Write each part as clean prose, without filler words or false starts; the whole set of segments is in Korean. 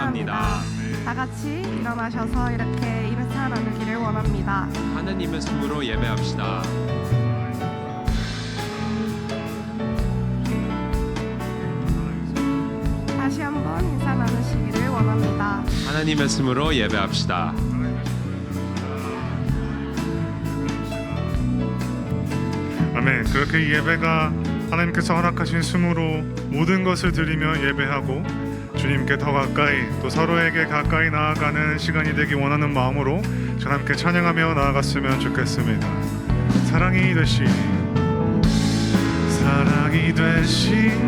축원합니다. 다 같이 일어나셔서 이렇게 인사 나누기를 원합니다. 하느님의 손으로 예배합시다. 다시 한번 인사 나누시기를 원합니다. 하나님의 손으로 예배합시다. 아멘. 그렇게 예배가 하나님께서 허락하신 숨으로 모든 것을 드리며 예배하고 주님께 더 가까이 또 서로에게 가까이 나아가는 시간이 되기 원하는 마음으로 저 함께 찬양하며 나아갔으면 좋겠습니다. 사랑이 되신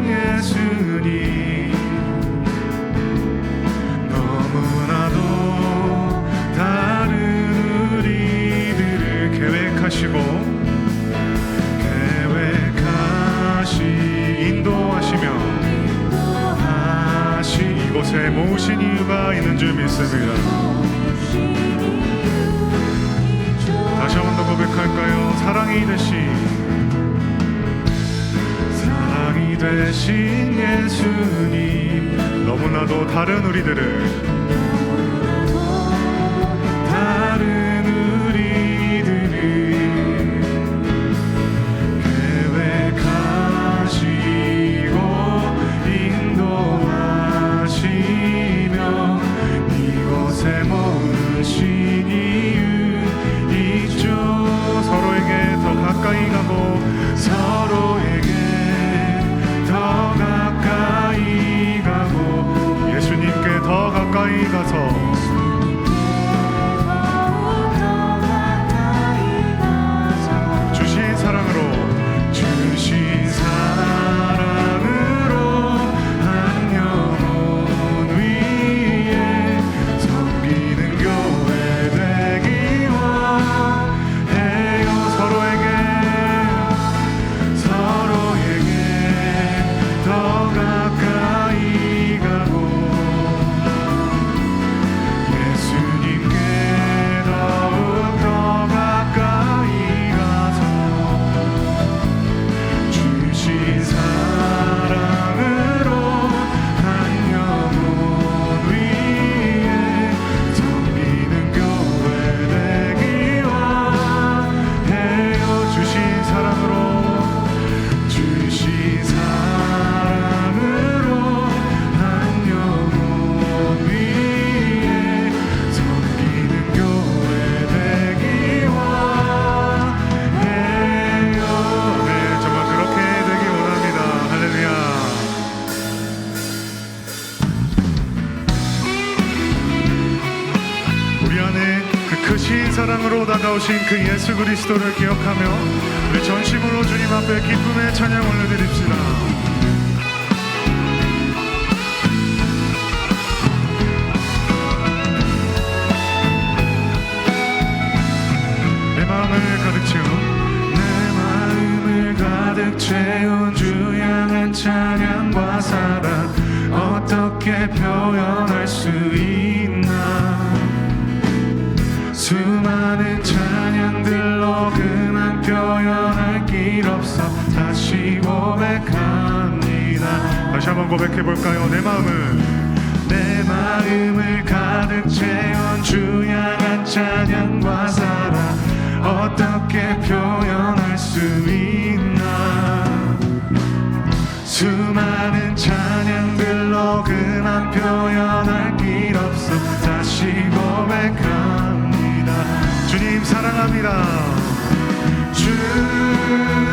예수님, 너무나도 다른 우리들을 인도하시며 이곳에 모으신 이유가 있는 줄 믿습니다. 다시 한 번 더 고백할까요? 사랑이 되신 예수님, 너무나도 다른 우리들을 사랑으로 다가오신 그 예수 그리스도를 기억하며 우리 전심으로 주님 앞에 기쁨의 찬양 올려드립시다. 내 마음을 가득 채운 주 향한 찬양과 사랑 어떻게 표현할 수 있나. 수많은 찬양들로 그만 표현할 길 없어 다시 고백합니다. 다시 한번 고백해볼까요? 내 마음을 가득 채운 주 향한 찬양과 사랑 어떻게 표현할 수 있나. 수많은 찬양들로 그만 표현할 길 없어 다시 고백합니다. 주님 사랑합니다. 주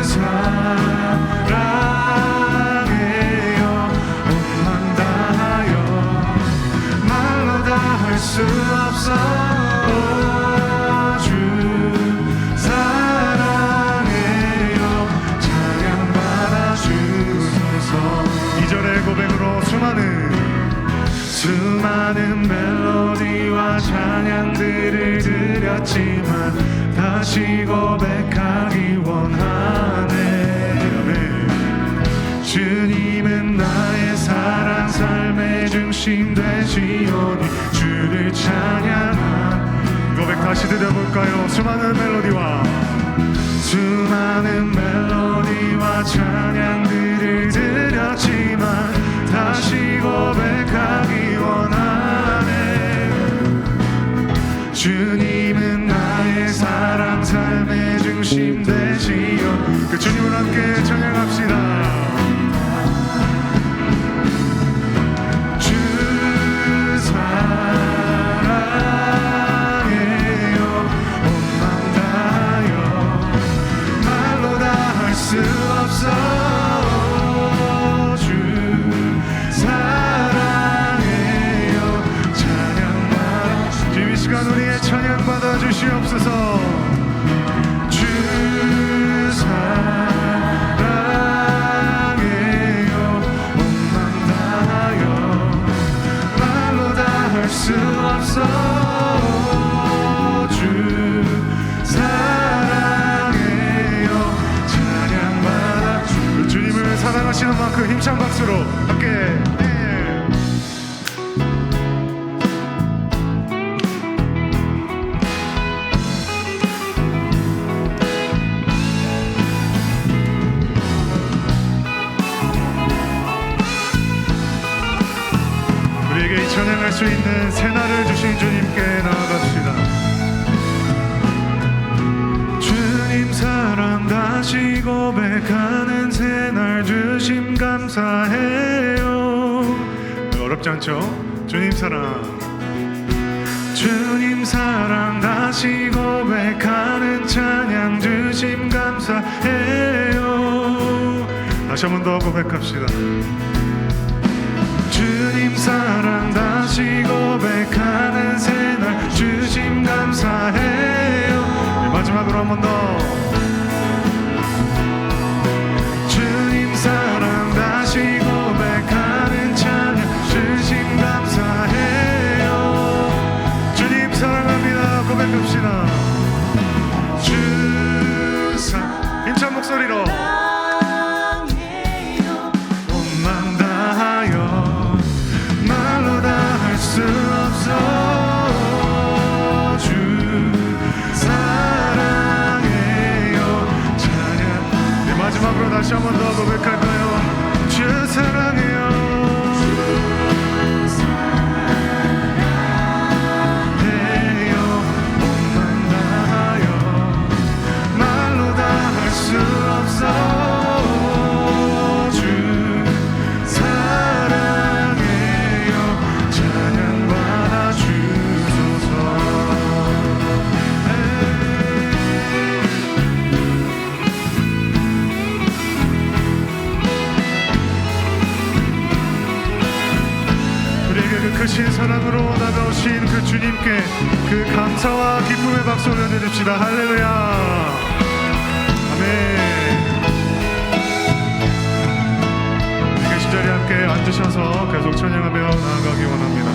사랑해요. 옷만 다하여 말로 다 할 수 없어. 주 사랑해요. 찬양받아 주소서. 2절의 고백으로 수많은 멜로디와 찬양들을 드렸지만 다시 고백하기 원하네. 주님은 나의 사랑 삶의 중심 되시오니 주를 찬양한 고백 다시 드려볼까요? 수많은 멜로디와 찬양들을 드렸지만 다시 고백하기 원하네. 주님은 나의 사랑 삶의 중심 되시오. 그 주님을 함께 찬양합시다. 주 사랑해요 온맘 다하여 말로 다 할 수 없어. 주 사랑해요 찬양받아 지금 이 시간 우리의 찬양받아 주시옵소서. 주 사랑해요 온맘 다하여 말로 다 할 수 없어. 주 사랑해요 찬양받아 주님을 사랑하시는 만큼 힘찬 박수로 함께 우리에게 이 찬양할 수 있는 새날을 주신 주님께 나아갑시다. 주님 사랑 다시 고백하는 새날 주심 감사해요. 어렵지 않죠? 주님 사랑 다시 고백하는 찬양 주심 감사해요. 다시 한 번 더 고백합시다. 주님 사랑 다시 고백하는 새날 주심 감사해요. 네, 마지막으로 한 번 더. 주님 사랑 다시 고백하는 찬양 주심 감사해요. 주님 사랑합니다 고백합시다. 주 사랑 힘찬 목소리로 온맘 다하여 말로 다 할 수 없어. 주 사랑해요 찬양 네, 마지막으로 다시 한 번 더 고백할까요? 주 사랑해요 온맘 다하여 말로 다 할 수 없어. 주 사랑해요 찬양받아 주소서. 우리에게 그 크신 사랑으로 다가오신 그 주님께 그 감사와 기쁨의 박수 올려드립시다. 할렐루야 아멘. 계신 자리에 함께 앉으셔서 계속 찬양하며 나아가기 원합니다.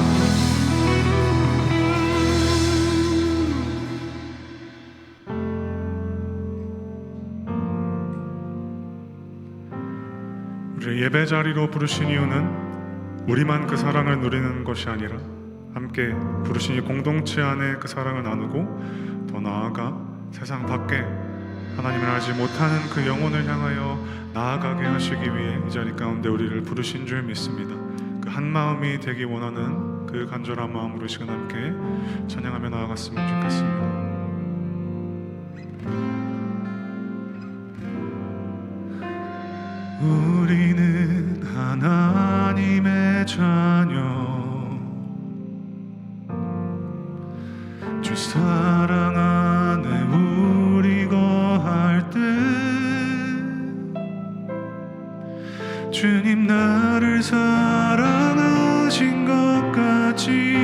우리 예배 자리로 부르신 이유는 우리만 그 사랑을 누리는 것이 아니라 함께 부르신 이 공동체 안에 그 사랑을 나누고 더 나아가 세상 밖에 하나님을 알지 못하는 그 영혼을 향하여 나아가게 하시기 위해 이 자리 가운데 우리를 부르신 줄 믿습니다. 그 한 마음이 되기 원하는 그 간절한 마음으로 이 시간 함께 찬양하며 나아갔으면 좋겠습니다. 우리는 하나님의 자녀 주 사랑 안에 우리 거할 때 주님 나를 사랑하신 것 같이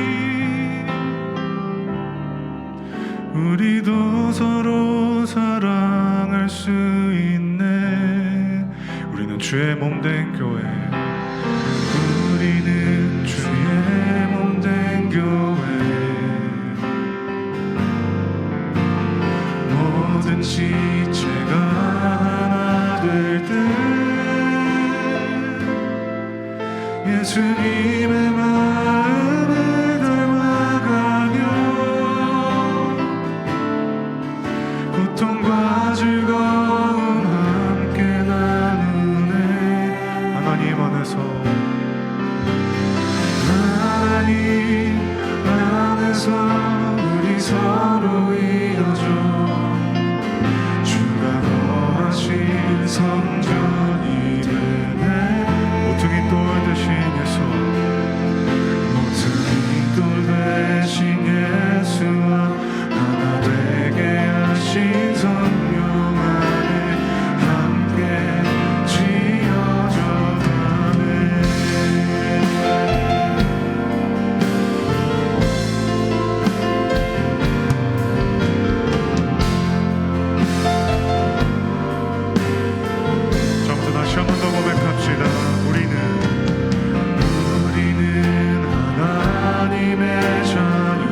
우리도 서로 사랑할 수 있네. 우리는 주의 몸된 교회 우리는 주의 몸된 교회 모든 지체가 하나 될 때 예수님의 마음을 닮아가며 고통과 즐거움 함께 나누네. 하나님 안에서 우리 서로 이어져 주가 거하신 성전이 되네. 모퉁이 돌 대신 예수, 모퉁이 돌 대신 예수와 하나 되게 하신 성령 안에 함께 지어져 가네. 처음부터 다시 한 번 더 고백합시다. 우리는 하나님의 자녀,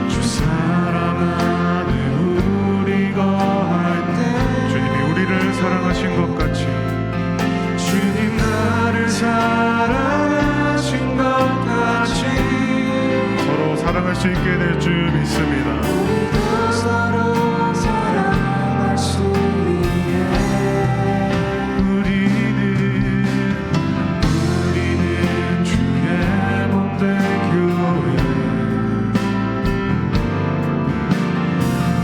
주 사랑 안에 우리 거할 때 주님이 우리를 사랑하신 것 같이 주님 나를 사랑하신 것 같이 서로 사랑할 수 있게 될 줄 믿습니다. 우리도 서로 사랑할 수 있게. 우리는 주의 몸된 교회,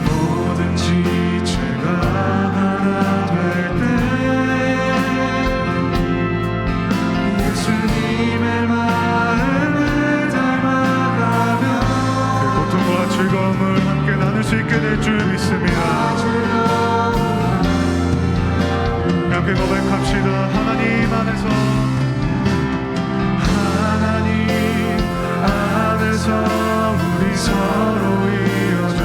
모든 지체가 하나 될 때 예수님의 마음을 닮아가며 그 고통과 즐거움을 함께 나눌 수 있게 될 줄 믿습니다. 함께 고백합시다. 하나님 안에서 우리 서로 이어져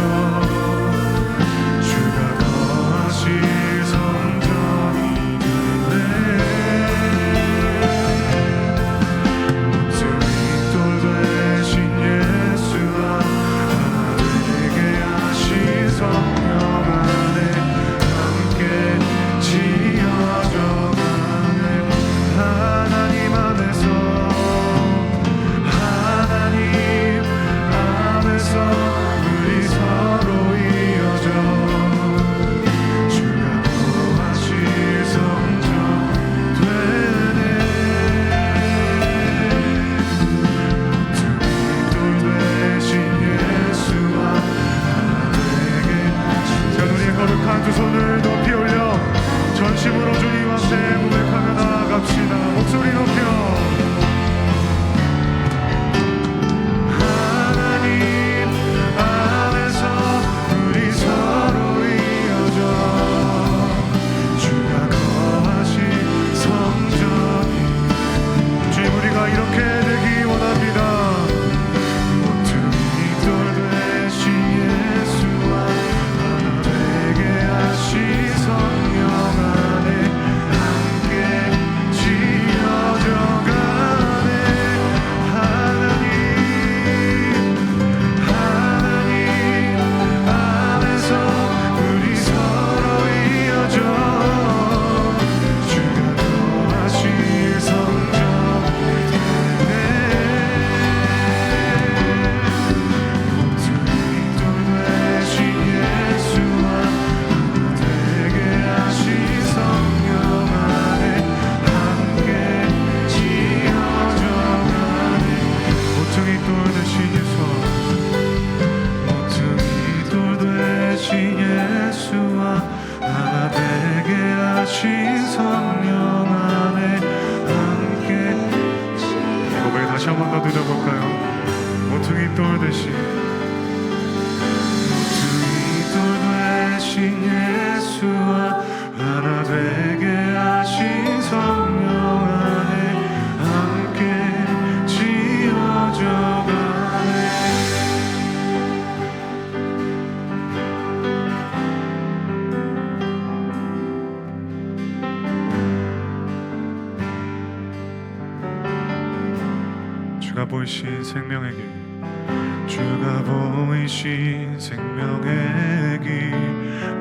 주가 거하신 성전이 되네. 모퉁이 돌 대신 예수와 하나 되게 하신 성령 안에 함께 지어져 가네. 하나님 안에서 우리 서로 이어져 주가 거하신 성전 되네. 모퉁이 돌 대신 예수와 하나 되게. 자, 우리의 거룩한 두 손을 높이 올려 전심으로 주님 앞에 고백하며 나아갑시다. 목소리 높여 이렇게 되기 원합니다. 모퉁이 돌 대신 예수와 하나 되게 하신 성령 안에 함께 지어져 가네. 하나님 안에서 우리 서로 이어져 주가 거하신 성전 고백 다시 한 번 더 드려볼까요? 모퉁이 돌 대신 예수와 하나 되게 하신 성령 안에 함께 지어져 가네. 주가 보이신 생명의 길, 주가 보이신 생명의 길,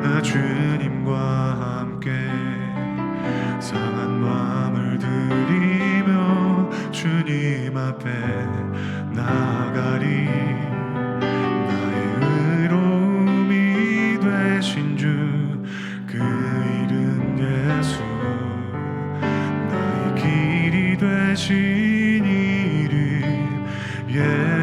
나 주님과 함께 상한 마음을 드리며 주님 앞에 나아가리. 나의 의로움이 되신 주, 그 이름 예수, 나의 길이 되신 이름 예수.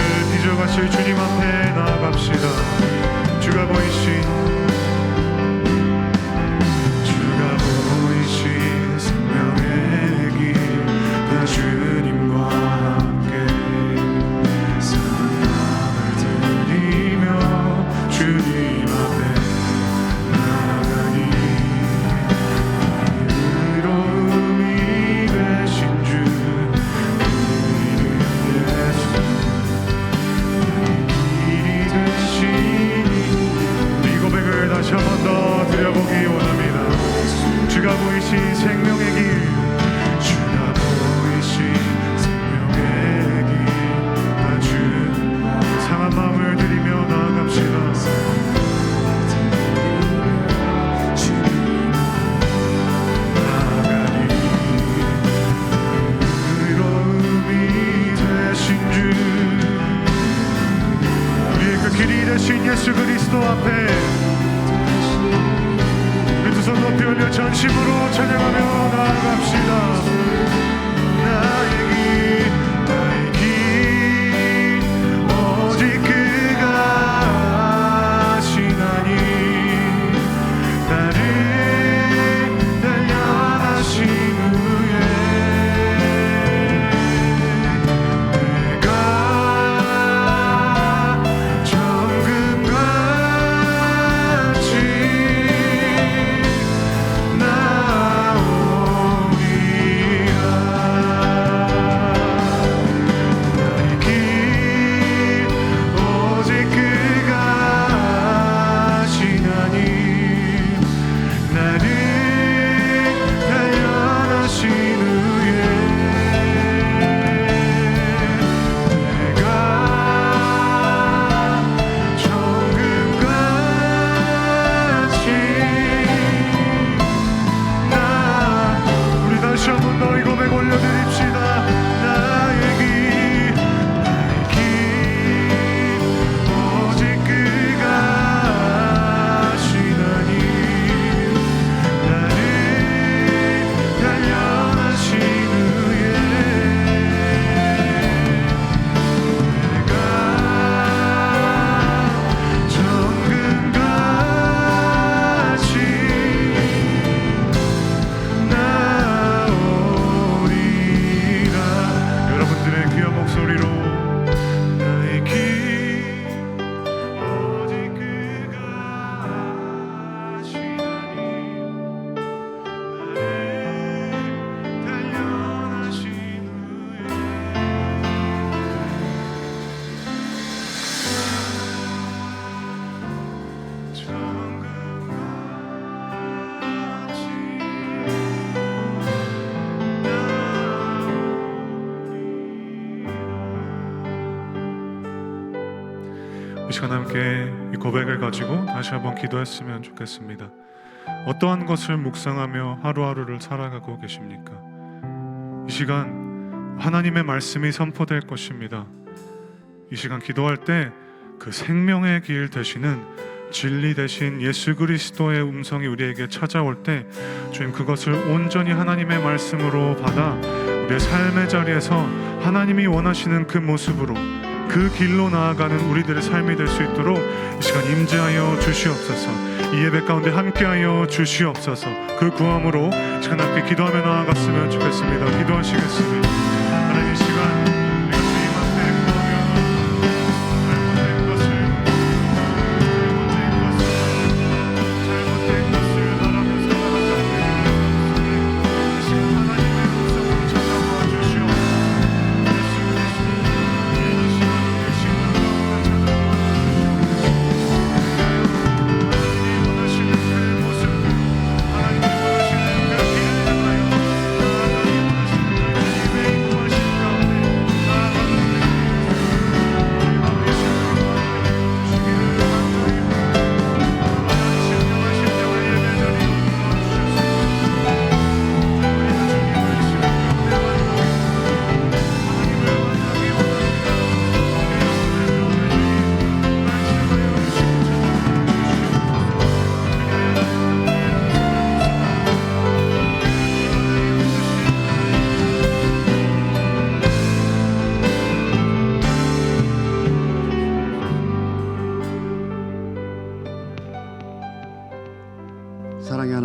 죄를 뒤져가실 주님 앞에 나아갑시다. 주가 보이신 생명의 길, 나 주님과 함께 사랑을 드리며 주님 앞에 나아가니 의로움이 되신 주 우리 예수 길이 되신 이 고백을 다시 한 번 더 드려보기 원합니다. 주가 보이신 생명의 길, 주가 보이신 생명의 길, 나 주 상한 마음을 드리며 나아갑시다. 나아가니 의로움이 되신 주 우리의 그 길이 되신 예수 그리스도 앞에 두 손 높이 올려 전심으로 찬양하며 나아갑시다. 나의 길 오직 그가 하시나니 나를 단련하신 후에 내가 정금같이 이 시간 함께 이 고백을 가지고 다시 한번 기도했으면 좋겠습니다. 어떠한 것을 묵상하며 하루하루를 살아가고 계십니까? 이 시간 하나님의 말씀이 선포될 것입니다. 이 시간 기도할 때 그 생명의 길 되시는 진리 되신 예수 그리스도의 음성이 우리에게 찾아올 때 주님 그것을 온전히 하나님의 말씀으로 받아 우리의 삶의 자리에서 하나님이 원하시는 그 모습으로 그 길로 나아가는 우리들의 삶이 될 수 있도록 이 시간 임재하여 주시옵소서. 이 예배 가운데 함께하여 주시옵소서. 그 구함으로 이 시간 함께 기도하며 나아갔으면 좋겠습니다. 기도하시겠습니다. 하나님 이 시간 우리가 주님 앞에 구하며 잘못된 것을 바라면서 나아가자. 이 시간 하나님의 음성으로 찾아와 주시옵소서. 하나님이 원하시는 그 길을 향하여 나아가기 원하시는 그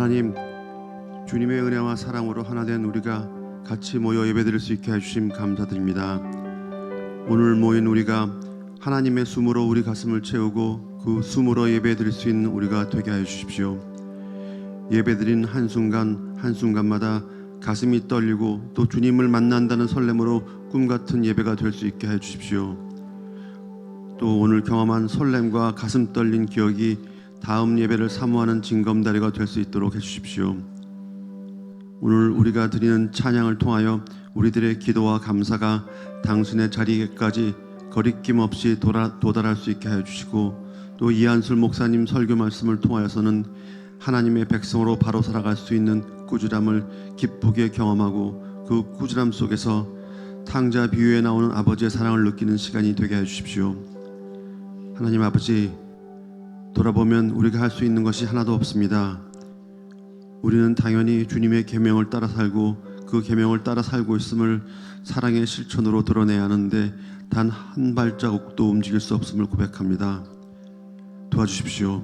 하나님, 주님의 은혜와 사랑으로 하나된 우리가 같이 모여 예배드릴 수 있게 해주심 감사드립니다. 오늘 모인 우리가 하나님의 숨으로 우리 가슴을 채우고 그 숨으로 예배드릴 수 있는 우리가 되게 하여 주십시오. 예배드린 한순간 한순간마다 가슴이 떨리고 또 주님을 만난다는 설렘으로 꿈같은 예배가 될 수 있게 해 주십시오. 또 오늘 경험한 설렘과 가슴 떨린 기억이 다음 예배를 사모하는 징검다리가 될 수 있도록 해 주십시오. 오늘 우리가 드리는 찬양을 통하여 우리들의 기도와 감사가 당신의 자리에까지 거리낌 없이 도달할 수 있게 해 주시고, 또 이한술 목사님 설교 말씀을 통하여서는 하나님의 백성으로 바로 살아갈 수 있는 꾸준함을 기쁘게 경험하고 그 꾸준함 속에서 탕자 비유에 나오는 아버지의 사랑을 느끼는 시간이 되게 해주십시오. 하나님 아버지, 돌아보면 우리가 할 수 있는 것이 하나도 없습니다. 우리는 당연히 주님의 계명을 따라 살고 그 계명을 따라 살고 있음을 사랑의 실천으로 드러내야 하는데 단 한 발자국도 움직일 수 없음을 고백합니다. 도와주십시오.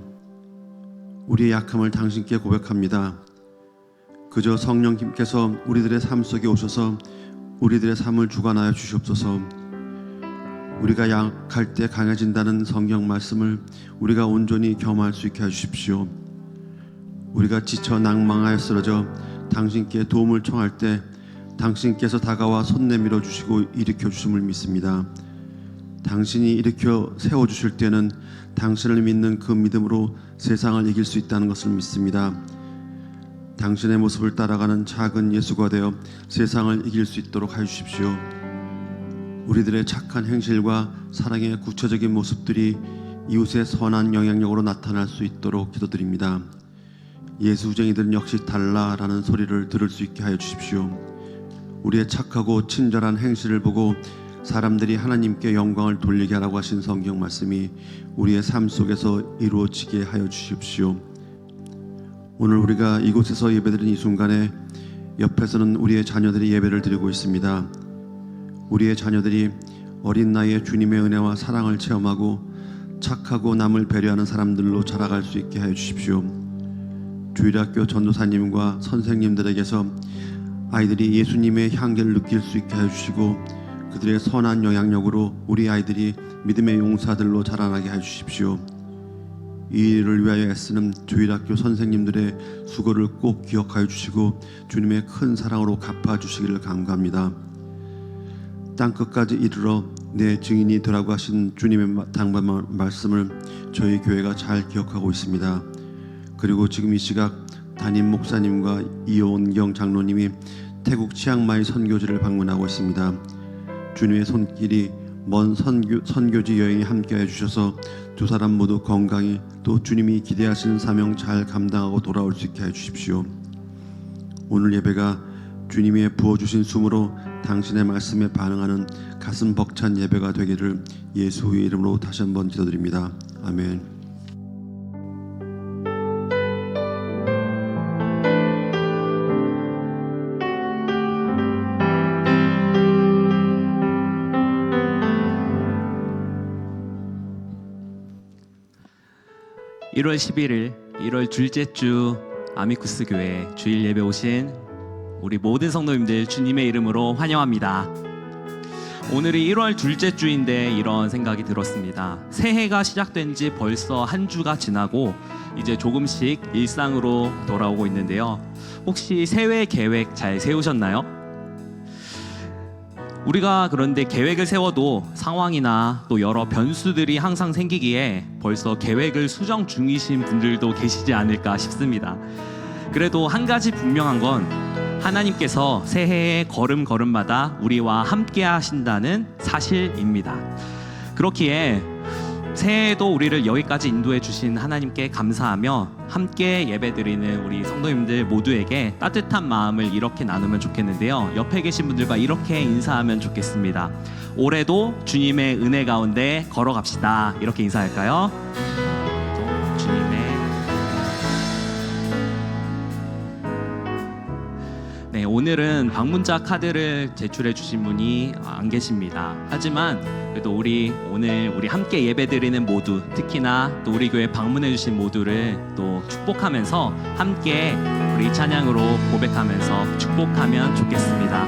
우리의 약함을 당신께 고백합니다. 그저 성령님께서 우리들의 삶 속에 오셔서 우리들의 삶을 주관하여 주시옵소서. 우리가 약할 때 강해진다는 성경 말씀을 우리가 온전히 경험할 수 있게 해주십시오. 우리가 지쳐 낭망하여 쓰러져 당신께 도움을 청할 때 당신께서 다가와 손 내밀어 주시고 일으켜 주심을 믿습니다. 당신이 일으켜 세워주실 때는 당신을 믿는 그 믿음으로 세상을 이길 수 있다는 것을 믿습니다. 당신의 모습을 따라가는 작은 예수가 되어 세상을 이길 수 있도록 해주십시오. 우리들의 착한 행실과 사랑의 구체적인 모습들이 이웃의 선한 영향력으로 나타날 수 있도록 기도드립니다. 예수쟁이들은 역시 달라라는 소리를 들을 수 있게 하여 주십시오. 우리의 착하고 친절한 행실을 보고 사람들이 하나님께 영광을 돌리게 하라고 하신 성경 말씀이 우리의 삶 속에서 이루어지게 하여 주십시오. 오늘 우리가 이곳에서 예배드린 이 순간에 옆에서는 우리의 자녀들이 예배를 드리고 있습니다. 우리의 자녀들이 어린 나이에 주님의 은혜와 사랑을 체험하고 착하고 남을 배려하는 사람들로 자라갈 수 있게 하여 주십시오. 주일학교 전도사님과 선생님들에게서 아이들이 예수님의 향기를 느낄 수 있게 해주시고 그들의 선한 영향력으로 우리 아이들이 믿음의 용사들로 자라나게 해주십시오. 이 일을 위하여 애쓰는 주일학교 선생님들의 수고를 꼭 기억하여 주시고 주님의 큰 사랑으로 갚아주시기를 간구합니다. 땅끝까지 이르러 내 증인이 되라고 하신 주님의 당부한 말씀을 저희 교회가 잘 기억하고 있습니다. 그리고 지금 이 시각 담임 목사님과 이원경 장로님이 태국 치앙마이 선교지를 방문하고 있습니다. 주님의 손길이 먼 선교지 여행에 함께해 주셔서 두 사람 모두 건강히 또 주님이 기대하시는 사명 잘 감당하고 돌아올 수 있게 해주십시오. 오늘 예배가 주님이 부어주신 숨으로 당신의 말씀에 반응하는 가슴 벅찬 예배가 되기를 예수의 이름으로 다시 한번 기도드립니다. 아멘. (1월 11일) 1월 둘째 주 아미쿠스 교회 주일 예배 오신 우리 모든 성도님들 주님의 이름으로 환영합니다. 오늘이 1월 둘째 주인데 이런 생각이 들었습니다. 새해가 시작된 지 벌써 한 주가 지나고 이제 조금씩 일상으로 돌아오고 있는데요. 혹시 새해 계획 잘 세우셨나요? 우리가 그런데 계획을 세워도 상황이나 또 여러 변수들이 항상 생기기에 벌써 계획을 수정 중이신 분들도 계시지 않을까 싶습니다. 그래도 한 가지 분명한 건 하나님께서 새해의 걸음걸음마다 우리와 함께 하신다는 사실입니다. 그렇기에 새해에도 우리를 여기까지 인도해 주신 하나님께 감사하며 함께 예배드리는 우리 성도님들 모두에게 따뜻한 마음을 이렇게 나누면 좋겠는데요. 옆에 계신 분들과 이렇게 인사하면 좋겠습니다. 올해도 주님의 은혜 가운데 걸어갑시다. 이렇게 인사할까요? 주님의 네, 오늘은 방문자 카드를 제출해 주신 분이 안 계십니다. 하지만 그래도 오늘 우리 함께 예배드리는 모두, 특히나 또 우리 교회 방문해 주신 모두를 또 축복하면서 함께 우리 찬양으로 고백하면서 축복하면 좋겠습니다.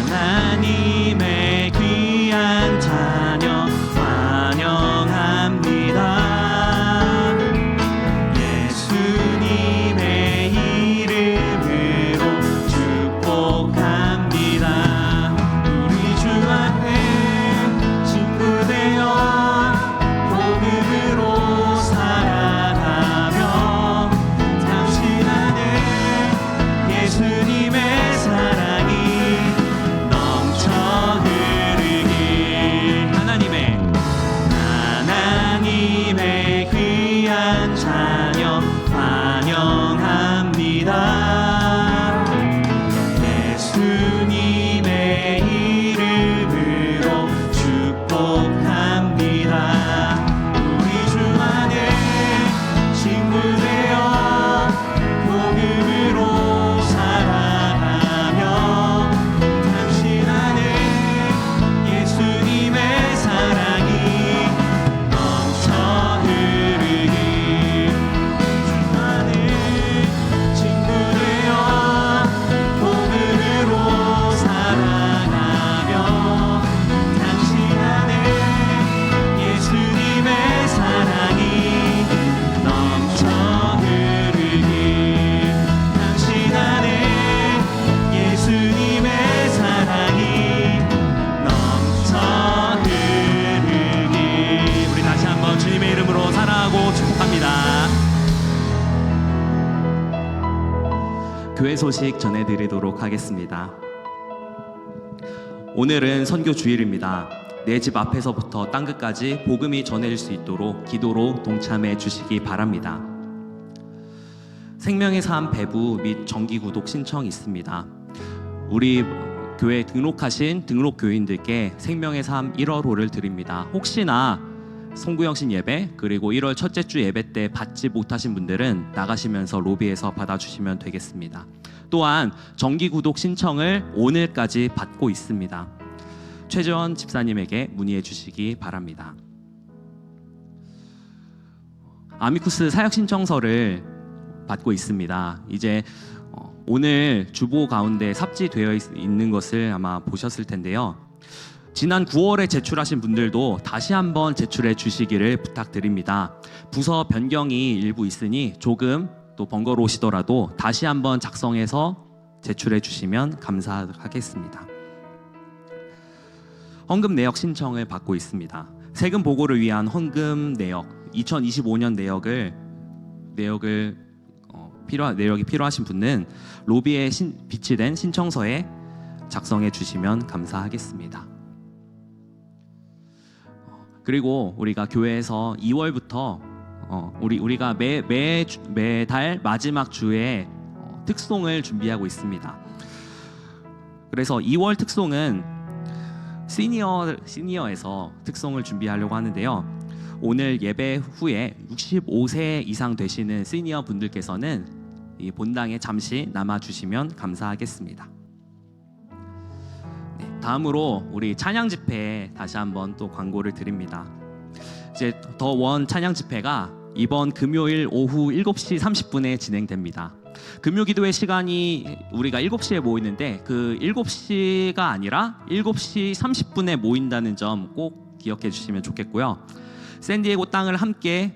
하나님의 귀한 자녀 환영합니다. 예수님의 이름으로 축복합니다. 우리 주 안에 친구 되어 복음으로 살아가며 당신 안에 예수님의 사랑이 넘쳐 흐르길. 하나님의 귀한 자녀 환영합니다. 예수님의 이름으로 축복합니다. 우리 주 안에 친구 되어 복음으로 살아가며 당신 안에 예수님의 사랑이 넘쳐 흐르길. 주 안에 친구 되어 복음으로 살아가며 당신 안에 예수님의 사랑이 넘쳐 흐르길. 당신 안에 예수님의 사랑이 넘쳐 흐르길. 우리 다시 한번 주님의 이름으로 사랑하고 축복합니다. 교회 소식 전해드리도록 하겠습니다. 오늘은 선교 주일입니다. 내 집 앞에서부터 땅끝까지 복음이 전해질 수 있도록 기도로 동참해 주시기 바랍니다. 생명의 삶 배부 및 정기 구독 신청이 있습니다. 우리 교회 등록하신 등록 교인들께 생명의 삶 1월호를 드립니다. 혹시나 송구영신 예배 그리고 1월 첫째 주 예배 때 받지 못하신 분들은 나가시면서 로비에서 받아주시면 되겠습니다. 또한 정기 구독 신청을 오늘까지 받고 있습니다. 최재원 집사님에게 문의해 주시기 바랍니다. 아미쿠스 사역 신청서를 받고 있습니다. 이제 오늘 주보 가운데 삽지되어 있는 것을 아마 보셨을 텐데요. 지난 9월에 제출하신 분들도 다시 한번 제출해 주시기를 부탁드립니다. 부서 변경이 일부 있으니 조금 또 번거로우시더라도 다시 한번 작성해서 제출해 주시면 감사하겠습니다. 헌금 내역 신청을 받고 있습니다. 세금 보고를 위한 헌금 내역 2025년 내역이 필요하신 분은 로비에 비치된 신청서에 작성해 주시면 감사하겠습니다. 그리고 우리가 교회에서 2월부터 우리가 매달 마지막 주에 특송을 준비하고 있습니다. 그래서 2월 특송은 시니어에서 특송을 준비하려고 하는데요. 오늘 예배 후에 65세 이상 되시는 시니어 분들께서는 이 본당에 잠시 남아주시면 감사하겠습니다. 네, 다음으로 우리 찬양 집회 다시 한번 또 광고를 드립니다. 이제 더 원 찬양 집회가 이번 금요일 오후 7시 30분에 진행됩니다. 금요 기도회 시간이 우리가 7시에 모이는데 그 7시가 아니라 7시 30분에 모인다는 점 꼭 기억해 주시면 좋겠고요. 샌디에고 땅을 함께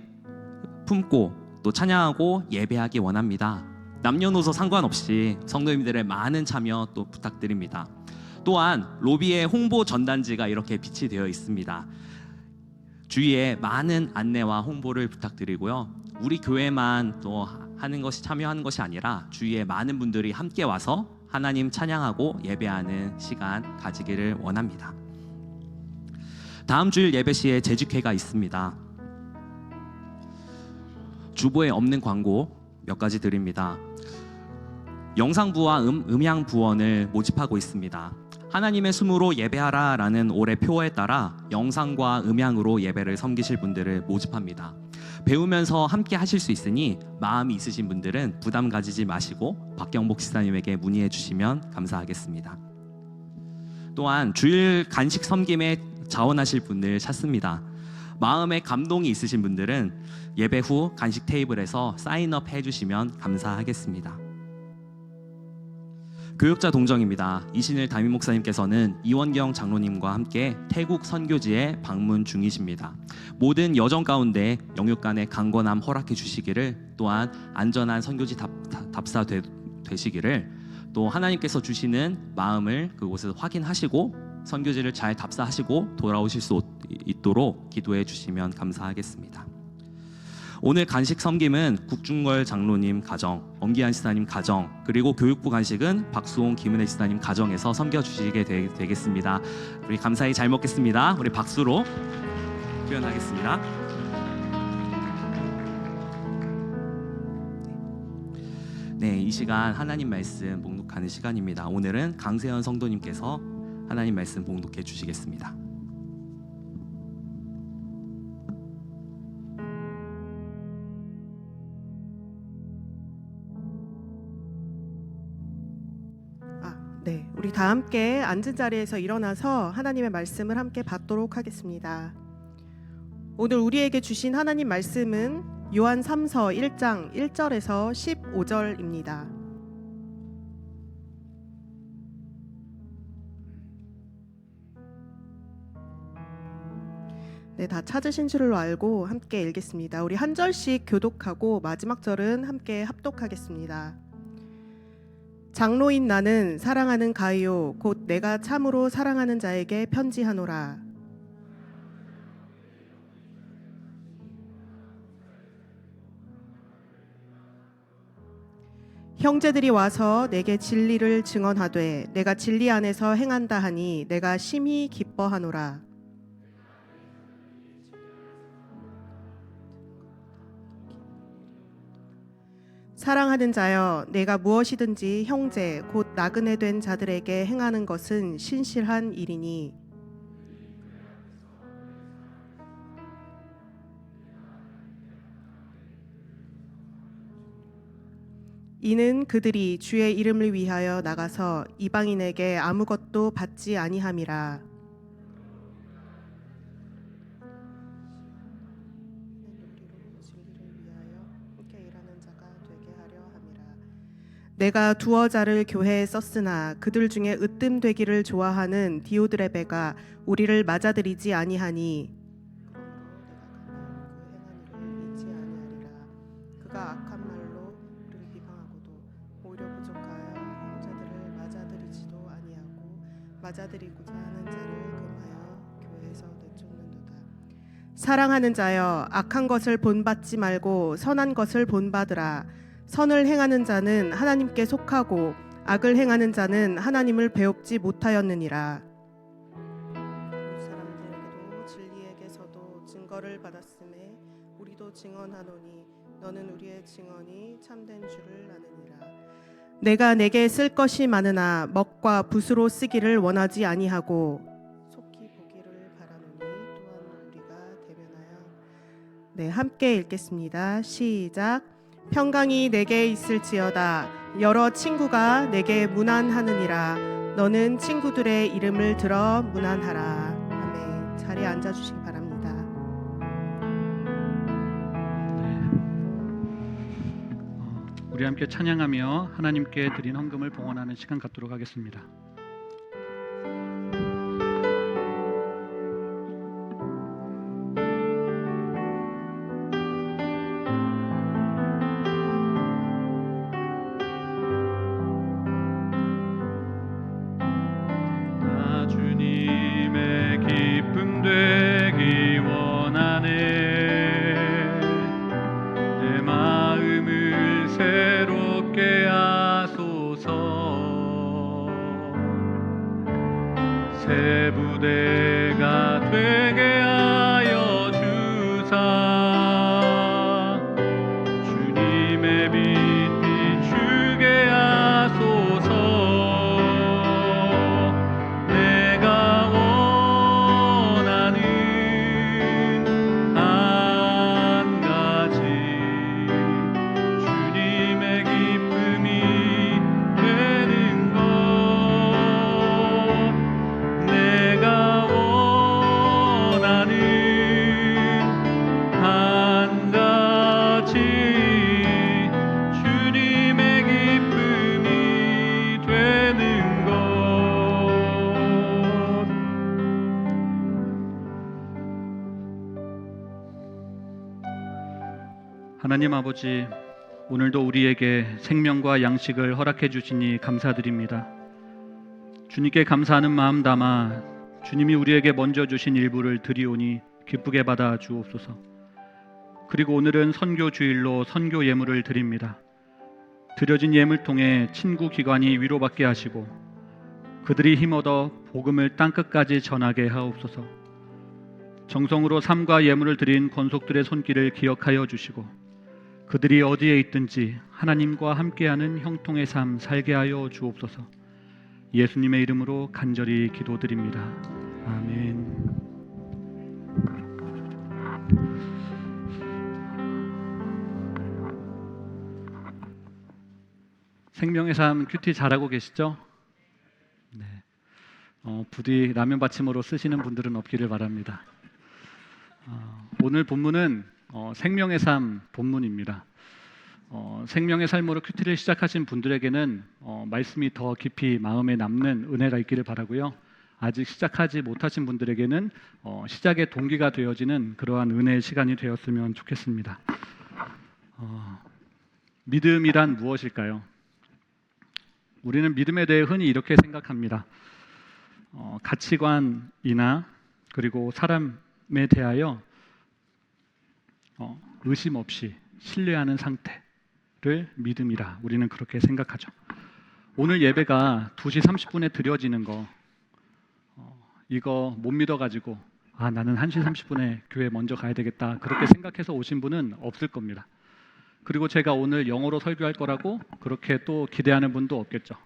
품고 또 찬양하고 예배하기 원합니다. 남녀노소 상관없이 성도님들의 많은 참여 또 부탁드립니다. 또한 로비에 홍보 전단지가 이렇게 비치되어 있습니다. 주위에 많은 안내와 홍보를 부탁드리고요. 우리 교회만 또 참여하는 것이 아니라 주위에 많은 분들이 함께 와서 하나님 찬양하고 예배하는 시간 가지기를 원합니다. 다음 주일 예배 시에 재직회가 있습니다. 주보에 없는 광고 몇 가지 드립니다. 영상부와 음향부원을 모집하고 있습니다. 하나님의 숨으로 예배하라라는 올해 표어에 따라 영상과 음향으로 예배를 섬기실 분들을 모집합니다. 배우면서 함께 하실 수 있으니 마음이 있으신 분들은 부담 가지지 마시고 박경복 집사님에게 문의해 주시면 감사하겠습니다. 또한 주일 간식 섬김에 자원하실 분들 찾습니다. 마음에 감동이 있으신 분들은 예배 후 간식 테이블에서 사인업 해주시면 감사하겠습니다. 교육자 동정입니다. 이신일 담임 목사님께서는 이원경 장로님과 함께 태국 선교지에 방문 중이십니다. 모든 여정 가운데 영육간의 강건함 허락해 주시기를, 또한 안전한 선교지 답사 되시기를, 또 하나님께서 주시는 마음을 그곳에서 확인하시고 선교지를 잘 답사하시고 돌아오실 수 있도록 기도해 주시면 감사하겠습니다. 오늘 간식 섬김은 국중걸 장로님 가정, 엄기한 지사님 가정, 그리고 교육부 간식은 박수홍 김은혜 지사님 가정에서 섬겨주시게 되겠습니다. 우리 감사히 잘 먹겠습니다. 우리 박수로 표현하겠습니다. 네, 이 시간 하나님 말씀 봉독하는 시간입니다. 오늘은 강세현 성도님께서 하나님 말씀 봉독해 주시겠습니다. 네, 우리 다 함께 앉은 자리에서 일어나서 하나님의 말씀을 함께 받도록 하겠습니다. 오늘 우리에게 주신 하나님 말씀은 요한 3서 1장 1절에서 15절입니다. 네, 다 찾으신 줄로 알고 함께 읽겠습니다. 우리 한 절씩 교독하고 마지막 절은 함께 합독하겠습니다. 장로인 나는 사랑하는 가이오 곧 내가 참으로 사랑하는 자에게 편지하노라. 형제들이 와서 내게 진리를 증언하되 내가 진리 안에서 행한다 하니 내가 심히 기뻐하노라. 사랑하는 자여, 내가 무엇이든지 형제 곧 나그네 된 자들에게 행하는 것은 신실한 일이니 이는 그들이 주의 이름을 위하여 나가서 이방인에게 아무것도 받지 아니함이라. 내가 두어 자를 교회에 썼으나 그들 중에 으뜸되기를 좋아하는 디오드레베가 우리를 맞아들이지 아니하니 그가 악한 말로 우리를 비방하고도 오히려 부족하여 형제들을 맞아들이지도 아니하고 맞아들이고자 하는 자를 금하여 교회에서 내쫓는도다. 사랑하는 자여, 악한 것을 본받지 말고 선한 것을 본받으라. 선을 행하는 자는 하나님께 속하고 악을 행하는 자는 하나님을 배웁지 못하였느니라. 사람들에게도 진리에게서도 증거를 받았음에 우리도 증언하노니 너는 우리의 증언이 참된 줄을 아느니라. 내가 내게 쓸 것이 많으나 먹과 붓으로 쓰기를 원하지 아니하고 속히 보기를 바라노니 또한 우리가 대면하여. 네, 함께 읽겠습니다. 시작. 평강이 내게 있을지어다. 여러 친구가 내게 문안하느니라. 너는 친구들의 이름을 들어 문안하라. 아멘. 자리에 앉아주시기 바랍니다. 우리 함께 찬양하며 하나님께 드린 헌금을 봉헌하는 시간 갖도록 하겠습니다. 새 부대가 되게 하여 주사 주님의 빛 비추게 하소서. 내가 원하는 한 하나님 아버지, 오늘도 우리에게 생명과 양식을 허락해 주시니 감사드립니다. 주님께 감사하는 마음 담아 주님이 우리에게 먼저 주신 일부를 드리오니 기쁘게 받아 주옵소서. 그리고 오늘은 선교 주일로 선교 예물을 드립니다. 드려진 예물 통해 친구 기관이 위로받게 하시고 그들이 힘얻어 복음을 땅끝까지 전하게 하옵소서. 정성으로 삶과 예물을 드린 권속들의 손길을 기억하여 주시고 그들이 어디에 있든지 하나님과 함께하는 형통의 삶 살게 하여 주옵소서. 예수님의 이름으로 간절히 기도드립니다. 아멘. 생명의 삶 큐티 잘하고 계시죠? 네. 부디 라면 받침으로 쓰시는 분들은 없기를 바랍니다. 오늘 본문은 생명의 삶 본문입니다. 생명의 삶으로 큐티를 시작하신 분들에게는 말씀이 더 깊이 마음에 남는 은혜가 있기를 바라고요. 아직 시작하지 못하신 분들에게는 시작의 동기가 되어지는 그러한 은혜의 시간이 되었으면 좋겠습니다. 믿음이란 무엇일까요? 우리는 믿음에 대해 흔히 이렇게 생각합니다. 가치관이나 그리고 사람에 대하여 의심 없이 신뢰하는 상태를 믿음이라 우리는 그렇게 생각하죠. 오늘 예배가 2시 30분에 드려지는 거 이거 못 믿어가지고 나는 1시 30분에 교회 먼저 가야 되겠다 그렇게 생각해서 오신 분은 없을 겁니다. 그리고 제가 오늘 영어로 설교할 거라고 그렇게 또 기대하는 분도 없겠죠.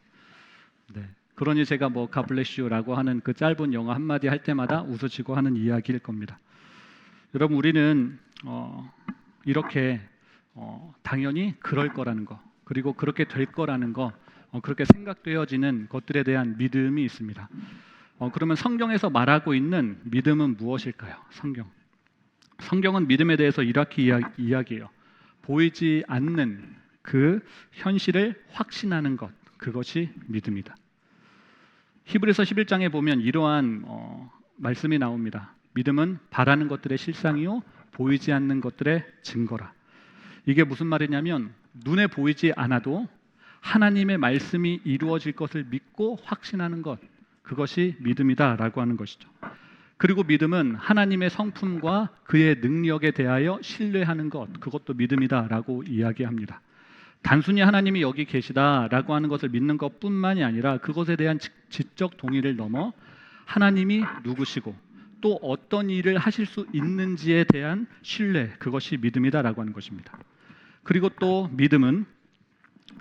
네. 그러니 제가 뭐 God bless you라고 하는 그 짧은 영어 한마디 할 때마다 웃으시고 하는 이야기일 겁니다. 여러분 우리는 이렇게 당연히 그럴 거라는 거 그리고 그렇게 될 거라는 거 그렇게 생각되어지는 것들에 대한 믿음이 있습니다. 그러면 성경에서 말하고 있는 믿음은 무엇일까요? 성경은 믿음에 대해서 이렇게 이야기해요. 보이지 않는 그 현실을 확신하는 것 그것이 믿음이다. 히브리서 11장에 보면 이러한 말씀이 나옵니다. 믿음은 바라는 것들의 실상이요 보이지 않는 것들의 증거라. 이게 무슨 말이냐면 눈에 보이지 않아도 하나님의 말씀이 이루어질 것을 믿고 확신하는 것 그것이 믿음이다라고 하는 것이죠. 그리고 믿음은 하나님의 성품과 그의 능력에 대하여 신뢰하는 것 그것도 믿음이다라고 이야기합니다. 단순히 하나님이 여기 계시다라고 하는 것을 믿는 것뿐만이 아니라 그것에 대한 지적 동의를 넘어 하나님이 누구시고 또 어떤 일을 하실 수 있는지에 대한 신뢰 그것이 믿음이다라고 하는 것입니다. 그리고 또 믿음은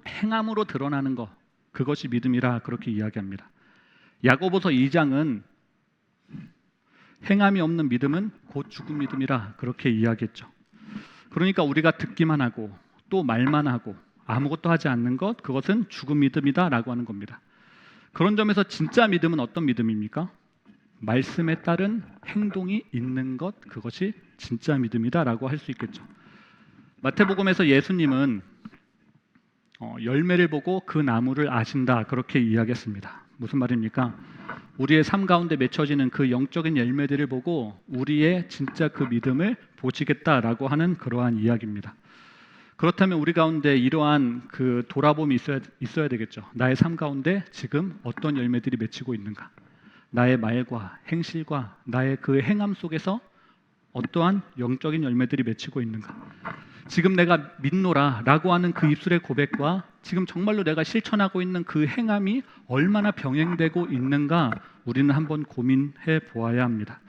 행함으로 드러나는 것 그것이 믿음이라 그렇게 이야기합니다. 야고보서 2장은 행함이 없는 믿음은 곧 죽은 믿음이라 그렇게 이야기했죠. 그러니까 우리가 듣기만 하고 또 말만 하고 아무것도 하지 않는 것 그것은 죽은 믿음이다라고 하는 겁니다. 그런 점에서 진짜 믿음은 어떤 믿음입니까? 말씀에 따른 행동이 있는 것 그것이 진짜 믿음이다라고 할 수 있겠죠. 마태복음에서 예수님은 열매를 보고 그 나무를 아신다 그렇게 이야기했습니다. 무슨 말입니까? 우리의 삶 가운데 맺혀지는 그 영적인 열매들을 보고 우리의 진짜 그 믿음을 보시겠다라고 하는 그러한 이야기입니다. 그렇다면 우리 가운데 이러한 그 돌아봄이 있어야 되겠죠. 나의 삶 가운데 지금 어떤 열매들이 맺히고 있는가? 나의 말과 행실과 나의 그 행함 속에서 어떠한 영적인 열매들이 맺히고 있는가? 지금 내가 믿노라 라고 하는 그 입술의 고백과 지금 정말로 내가 실천하고 있는 그 행함이 얼마나 병행되고 있는가 우리는 한번 고민해 보아야 합니다.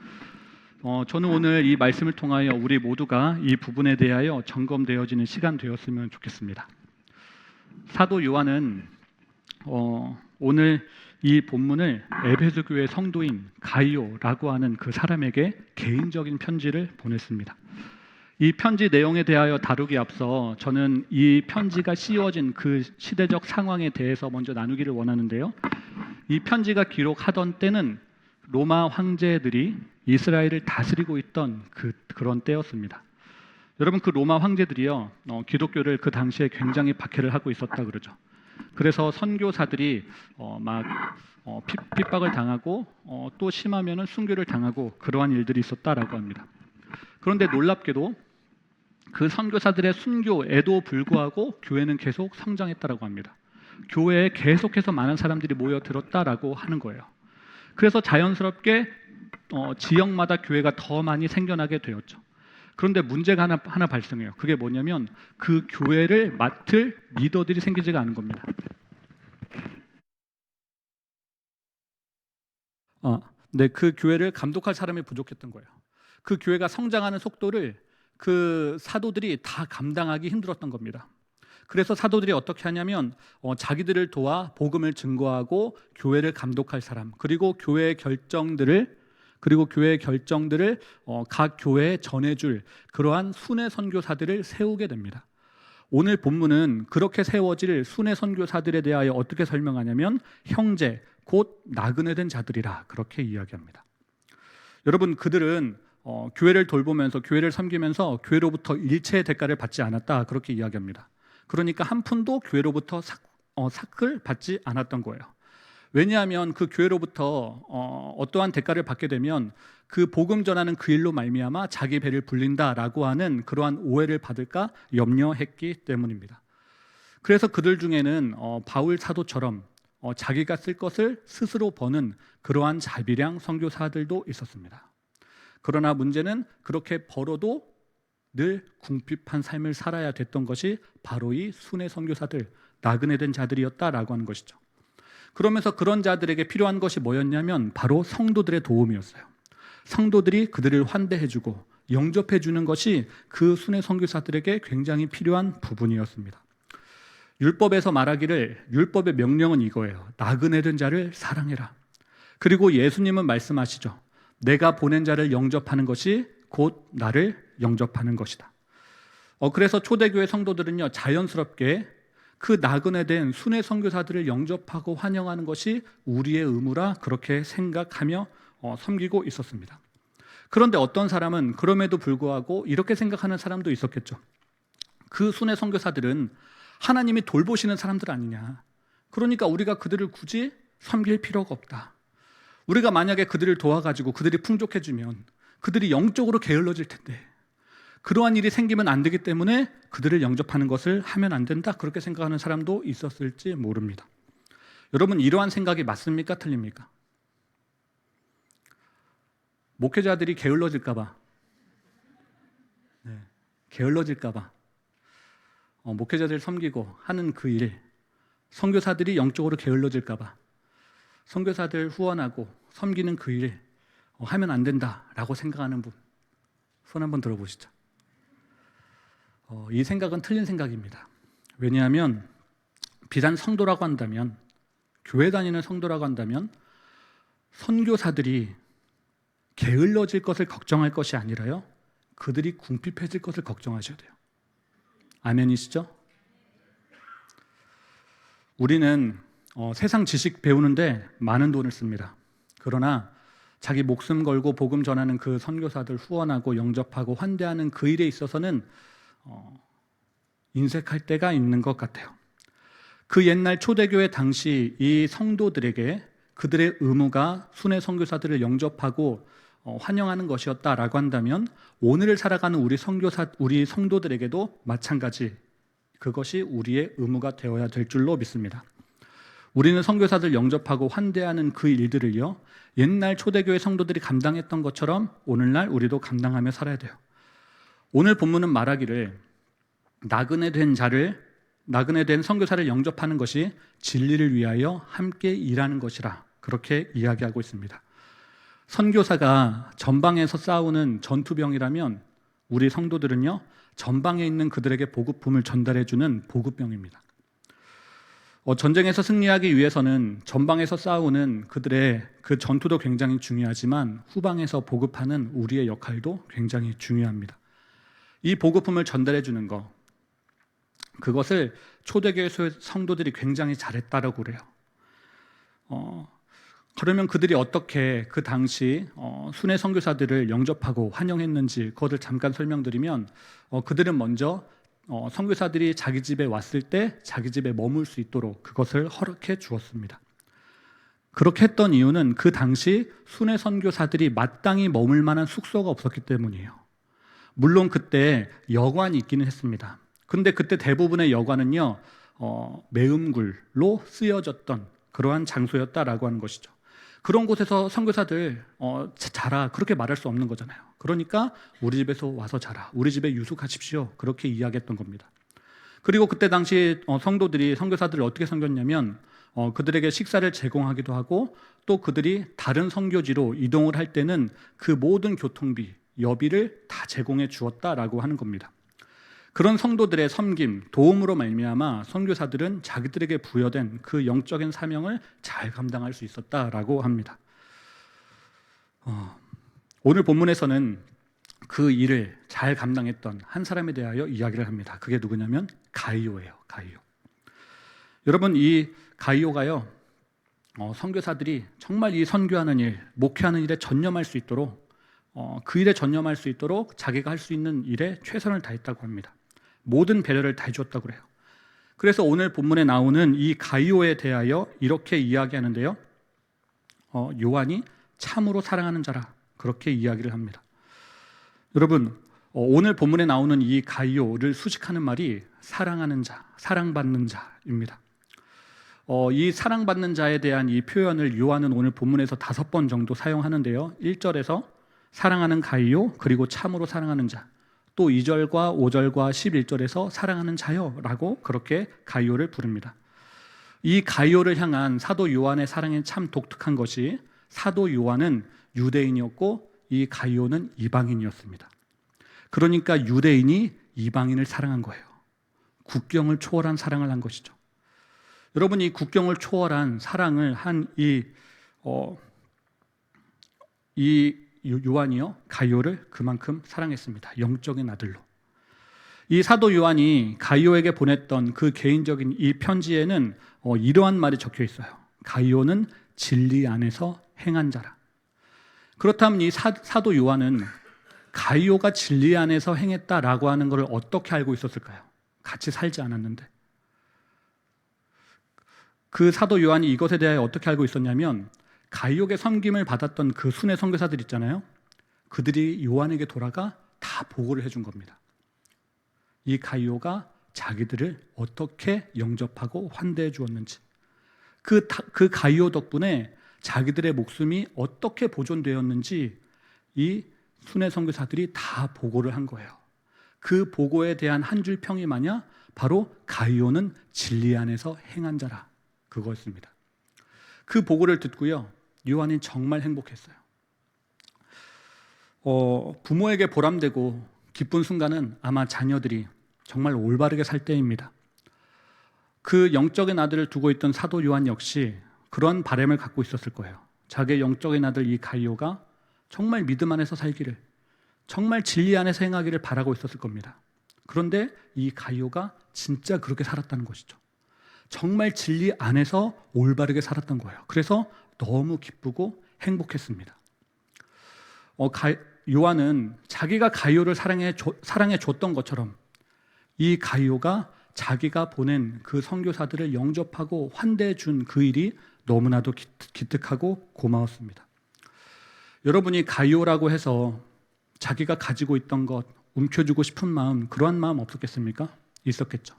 저는 오늘 이 말씀을 통하여 우리 모두가 이 부분에 대하여 점검되어지는 시간 되었으면 좋겠습니다. 사도 요한은 오늘 이 본문을 에베소 교회 성도인 가이오라고 하는 그 사람에게 개인적인 편지를 보냈습니다. 이 편지 내용에 대하여 다루기 앞서 저는 이 편지가 씌워진 그 시대적 상황에 대해서 먼저 나누기를 원하는데요. 이 편지가 기록하던 때는 로마 황제들이 이스라엘을 다스리고 있던 그런 때였습니다. 여러분 그 로마 황제들이요 기독교를 그 당시에 굉장히 박해를 하고 있었다 그러죠. 그래서 선교사들이 핍박을 당하고 또 심하면은 순교를 당하고 그러한 일들이 있었다라고 합니다. 그런데 놀랍게도 그 선교사들의 순교에도 불구하고 교회는 계속 성장했다라고 합니다. 교회에 계속해서 많은 사람들이 모여들었다라고 하는 거예요. 그래서 자연스럽게 지역마다 교회가 더 많이 생겨나게 되었죠. 그런데 문제가 하나 발생해요. 그게 뭐냐면 그 교회를 맡을 리더들이 생기지가 않은 겁니다. 네, 그 교회를 감독할 사람이 부족했던 거예요. 그 교회가 성장하는 속도를 그 사도들이 다 감당하기 힘들었던 겁니다. 그래서 사도들이 어떻게 하냐면 자기들을 도와 복음을 증거하고 교회를 감독할 사람, 그리고 교회의 결정들을 각 교회에 전해줄 그러한 순회 선교사들을 세우게 됩니다. 오늘 본문은 그렇게 세워질 순회 선교사들에 대하여 어떻게 설명하냐면 형제 곧 나그네 된 자들이라 그렇게 이야기합니다. 여러분, 그들은 교회를 돌보면서 교회를 섬기면서 교회로부터 일체의 대가를 받지 않았다 그렇게 이야기합니다. 그러니까 한 푼도 교회로부터 삭을 받지 않았던 거예요. 왜냐하면 그 교회로부터 어떠한 대가를 받게 되면 그 복음 전하는 그 일로 말미암아 자기 배를 불린다라고 하는 그러한 오해를 받을까 염려했기 때문입니다. 그래서 그들 중에는 바울 사도처럼 자기가 쓸 것을 스스로 버는 그러한 자비량 선교사들도 있었습니다. 그러나 문제는 그렇게 벌어도 늘 궁핍한 삶을 살아야 됐던 것이 바로 이 순회 선교사들, 나그네 된 자들이었다라고 하는 것이죠. 그러면서 그런 자들에게 필요한 것이 뭐였냐면 바로 성도들의 도움이었어요. 성도들이 그들을 환대해주고 영접해주는 것이 그 순회 선교사들에게 굉장히 필요한 부분이었습니다. 율법에서 말하기를 율법의 명령은 이거예요. 나그네 된 자를 사랑해라. 그리고 예수님은 말씀하시죠. 내가 보낸 자를 영접하는 것이 곧 나를 영접하는 것이다. 그래서 초대교회 성도들은요, 자연스럽게 그 나그네 된 순회 선교사들을 영접하고 환영하는 것이 우리의 의무라 그렇게 생각하며 섬기고 있었습니다. 그런데 어떤 사람은 그럼에도 불구하고 이렇게 생각하는 사람도 있었겠죠. 그 순회 선교사들은 하나님이 돌보시는 사람들 아니냐. 그러니까 우리가 그들을 굳이 섬길 필요가 없다. 우리가 만약에 그들을 도와가지고 그들이 풍족해지면 그들이 영적으로 게을러질 텐데 그러한 일이 생기면 안 되기 때문에 그들을 영접하는 것을 하면 안 된다. 그렇게 생각하는 사람도 있었을지 모릅니다. 여러분, 이러한 생각이 맞습니까? 틀립니까? 목회자들이 게을러질까 봐, 게을러질까 봐 목회자들 섬기고 하는 그 일, 선교사들이 영적으로 게을러질까 봐 선교사들 후원하고 섬기는 그 일 하면 안 된다라고 생각하는 분, 손 한번 들어보시죠. 이 생각은 틀린 생각입니다. 왜냐하면 비단 성도라고 한다면, 교회 다니는 성도라고 한다면 선교사들이 게을러질 것을 걱정할 것이 아니라요, 그들이 궁핍해질 것을 걱정하셔야 돼요. 아멘이시죠? 우리는 세상 지식 배우는데 많은 돈을 씁니다. 그러나 자기 목숨 걸고 복음 전하는 그 선교사들 후원하고 영접하고 환대하는 그 일에 있어서는 인색할 때가 있는 것 같아요. 그 옛날 초대교회 당시 이 성도들에게 그들의 의무가 순회 선교사들을 영접하고 환영하는 것이었다라고 한다면 오늘을 살아가는 우리 성도들에게도 마찬가지 그것이 우리의 의무가 되어야 될 줄로 믿습니다. 우리는 선교사들 영접하고 환대하는 그 일들을요, 옛날 초대교회 성도들이 감당했던 것처럼 오늘날 우리도 감당하며 살아야 돼요. 오늘 본문은 말하기를 나그네 된 선교사를 영접하는 것이 진리를 위하여 함께 일하는 것이라 그렇게 이야기하고 있습니다. 선교사가 전방에서 싸우는 전투병이라면 우리 성도들은요, 전방에 있는 그들에게 보급품을 전달해주는 보급병입니다. 전쟁에서 승리하기 위해서는 전방에서 싸우는 그들의 그 전투도 굉장히 중요하지만 후방에서 보급하는 우리의 역할도 굉장히 중요합니다. 이 보급품을 전달해 주는 것, 그것을 초대교회 성도들이 굉장히 잘했다라고 그래요. 그러면 그들이 어떻게 그 당시 순회 선교사들을 영접하고 환영했는지 그것을 잠깐 설명드리면, 그들은 먼저 선교사들이 자기 집에 왔을 때 자기 집에 머물 수 있도록 그것을 허락해 주었습니다. 그렇게 했던 이유는 그 당시 순회 선교사들이 마땅히 머물 만한 숙소가 없었기 때문이에요. 물론 그때 여관이 있기는 했습니다. 근데 그때 대부분의 여관은요 매음굴로 쓰여졌던 그러한 장소였다라고 하는 것이죠. 그런 곳에서 선교사들 자라 그렇게 말할 수 없는 거잖아요. 그러니까 우리 집에서 와서 자라, 우리 집에 유숙하십시오, 그렇게 이야기했던 겁니다. 그리고 그때 당시 성도들이 선교사들을 어떻게 섬겼냐면 그들에게 식사를 제공하기도 하고 또 그들이 다른 선교지로 이동을 할 때는 그 모든 교통비, 여비를 다 제공해 주었다라고 하는 겁니다. 그런 성도들의 섬김, 도움으로 말미암아 선교사들은 자기들에게 부여된 그 영적인 사명을 잘 감당할 수 있었다라고 합니다. 오늘 본문에서는 그 일을 잘 감당했던 한 사람에 대하여 이야기를 합니다. 그게 누구냐면 가이오예요. 가이오. 여러분, 이 가이오가요 선교사들이 정말 이 선교하는 일, 목회하는 일에 전념할 수 있도록 그 일에 전념할 수 있도록 자기가 할 수 있는 일에 최선을 다했다고 합니다. 모든 배려를 다 해줬다고 그래요. 그래서 오늘 본문에 나오는 이 가이오에 대하여 이렇게 이야기하는데요. 요한이 참으로 사랑하는 자라, 그렇게 이야기를 합니다. 여러분, 오늘 본문에 나오는 이 가이오를 수식하는 말이 사랑하는 자, 사랑받는 자입니다. 이 사랑받는 자에 대한 이 표현을 요한은 오늘 본문에서 5번 정도 사용하는데요. 1절에서 사랑하는 가이오, 그리고 참으로 사랑하는 자, 또 2절과 5절과 11절에서 사랑하는 자요 라고 그렇게 가이오를 부릅니다. 이 가이오를 향한 사도 요한의 사랑이 참 독특한 것이 사도 요한은 유대인이었고 이 가이오는 이방인이었습니다. 그러니까 유대인이 이방인을 사랑한 거예요. 국경을 초월한 사랑을 한 것이죠. 여러분, 이 국경을 초월한 사랑을 한 이 요한이요 가이오를 그만큼 사랑했습니다. 영적인 아들로. 이 사도 요한이 가이오에게 보냈던 그 개인적인 이 편지에는 이러한 말이 적혀 있어요. 가이오는 진리 안에서 행한 자라. 그렇다면 이 사도 요한은 가이오가 진리 안에서 행했다라고 하는 것을 어떻게 알고 있었을까요? 같이 살지 않았는데. 그 사도 요한이 이것에 대해 어떻게 알고 있었냐면 가이오에게 섬김을 받았던 그 순회 선교사들 있잖아요. 그들이 요한에게 돌아가 다 보고를 해준 겁니다. 이 가이오가 자기들을 어떻게 영접하고 환대해 주었는지, 그 가이오 덕분에 자기들의 목숨이 어떻게 보존되었는지 이 순회 선교사들이 다 보고를 한 거예요. 그 보고에 대한 한 줄 평이 뭐냐? 바로 가이오는 진리 안에서 행한 자라, 그거였습니다. 그 보고를 듣고요 요한이 정말 행복했어요. 부모에게 보람되고 기쁜 순간은 아마 자녀들이 정말 올바르게 살 때입니다. 그 영적인 아들을 두고 있던 사도 요한 역시 그런 바람을 갖고 있었을 거예요. 자기의 영적인 아들 이 가이오가 정말 믿음 안에서 살기를, 정말 진리 안에서 행하기를 바라고 있었을 겁니다. 그런데 이 가이오가 진짜 그렇게 살았다는 것이죠. 정말 진리 안에서 올바르게 살았던 거예요. 그래서 너무 기쁘고 행복했습니다. 요한은 자기가 가이오를 사랑해 줬던 것처럼 이 가이오가 자기가 보낸 그 선교사들을 영접하고 환대해 준 그 일이 너무나도 기특하고 고마웠습니다. 여러분이 가이오라고 해서 자기가 가지고 있던 것 움켜주고 싶은 마음, 그러한 마음 없었겠습니까? 있었겠죠.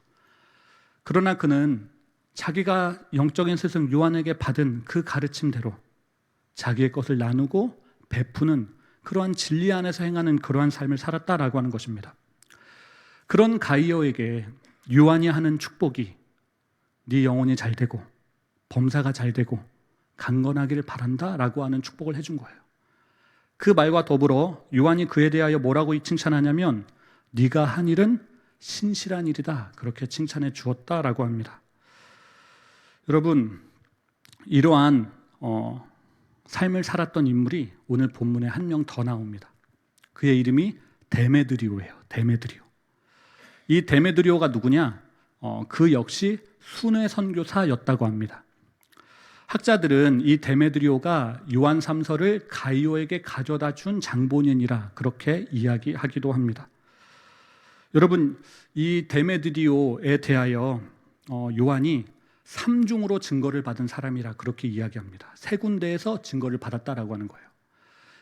그러나 그는 자기가 영적인 스승 요한에게 받은 그 가르침대로 자기의 것을 나누고 베푸는 그러한 진리 안에서 행하는 그러한 삶을 살았다라고 하는 것입니다. 그런 가이오에게 요한이 하는 축복이 네 영혼이 잘 되고 범사가 잘 되고 강건하기를 바란다라고 하는 축복을 해준 거예요. 그 말과 더불어 요한이 그에 대하여 뭐라고 칭찬하냐면 네가 한 일은 신실한 일이다, 그렇게 칭찬해 주었다라고 합니다. 여러분, 이러한 삶을 살았던 인물이 오늘 본문에 한 명 더 나옵니다. 그의 이름이 데메드리오예요. 데메드리오. 이 데메드리오가 누구냐? 그 역시 순회 선교사였다고 합니다. 학자들은 이 데메드리오가 요한 3서를 가이오에게 가져다 준 장본인이라 그렇게 이야기하기도 합니다. 여러분, 이 데메드리오에 대하여 요한이 3중으로 증거를 받은 사람이라 그렇게 이야기합니다. 3군데에서 증거를 받았다라고 하는 거예요.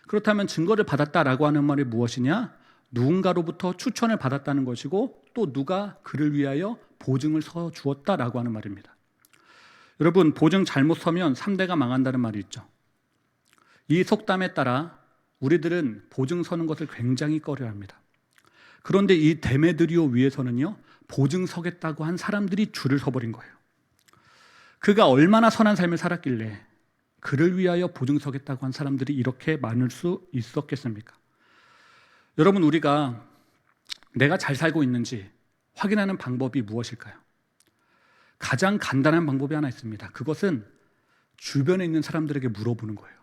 그렇다면 증거를 받았다라고 하는 말이 무엇이냐? 누군가로부터 추천을 받았다는 것이고 또 누가 그를 위하여 보증을 서 주었다라고 하는 말입니다. 여러분, 보증 잘못 서면 3대가 망한다는 말이 있죠. 이 속담에 따라 우리들은 보증 서는 것을 굉장히 꺼려합니다. 그런데 이 데메드리오 위에서는요, 보증 서겠다고 한 사람들이 줄을 서버린 거예요. 그가 얼마나 선한 삶을 살았길래 그를 위하여 보증 서겠다고 한 사람들이 이렇게 많을 수 있었겠습니까? 여러분, 우리가 내가 잘 살고 있는지 확인하는 방법이 무엇일까요? 가장 간단한 방법이 하나 있습니다. 그것은 주변에 있는 사람들에게 물어보는 거예요.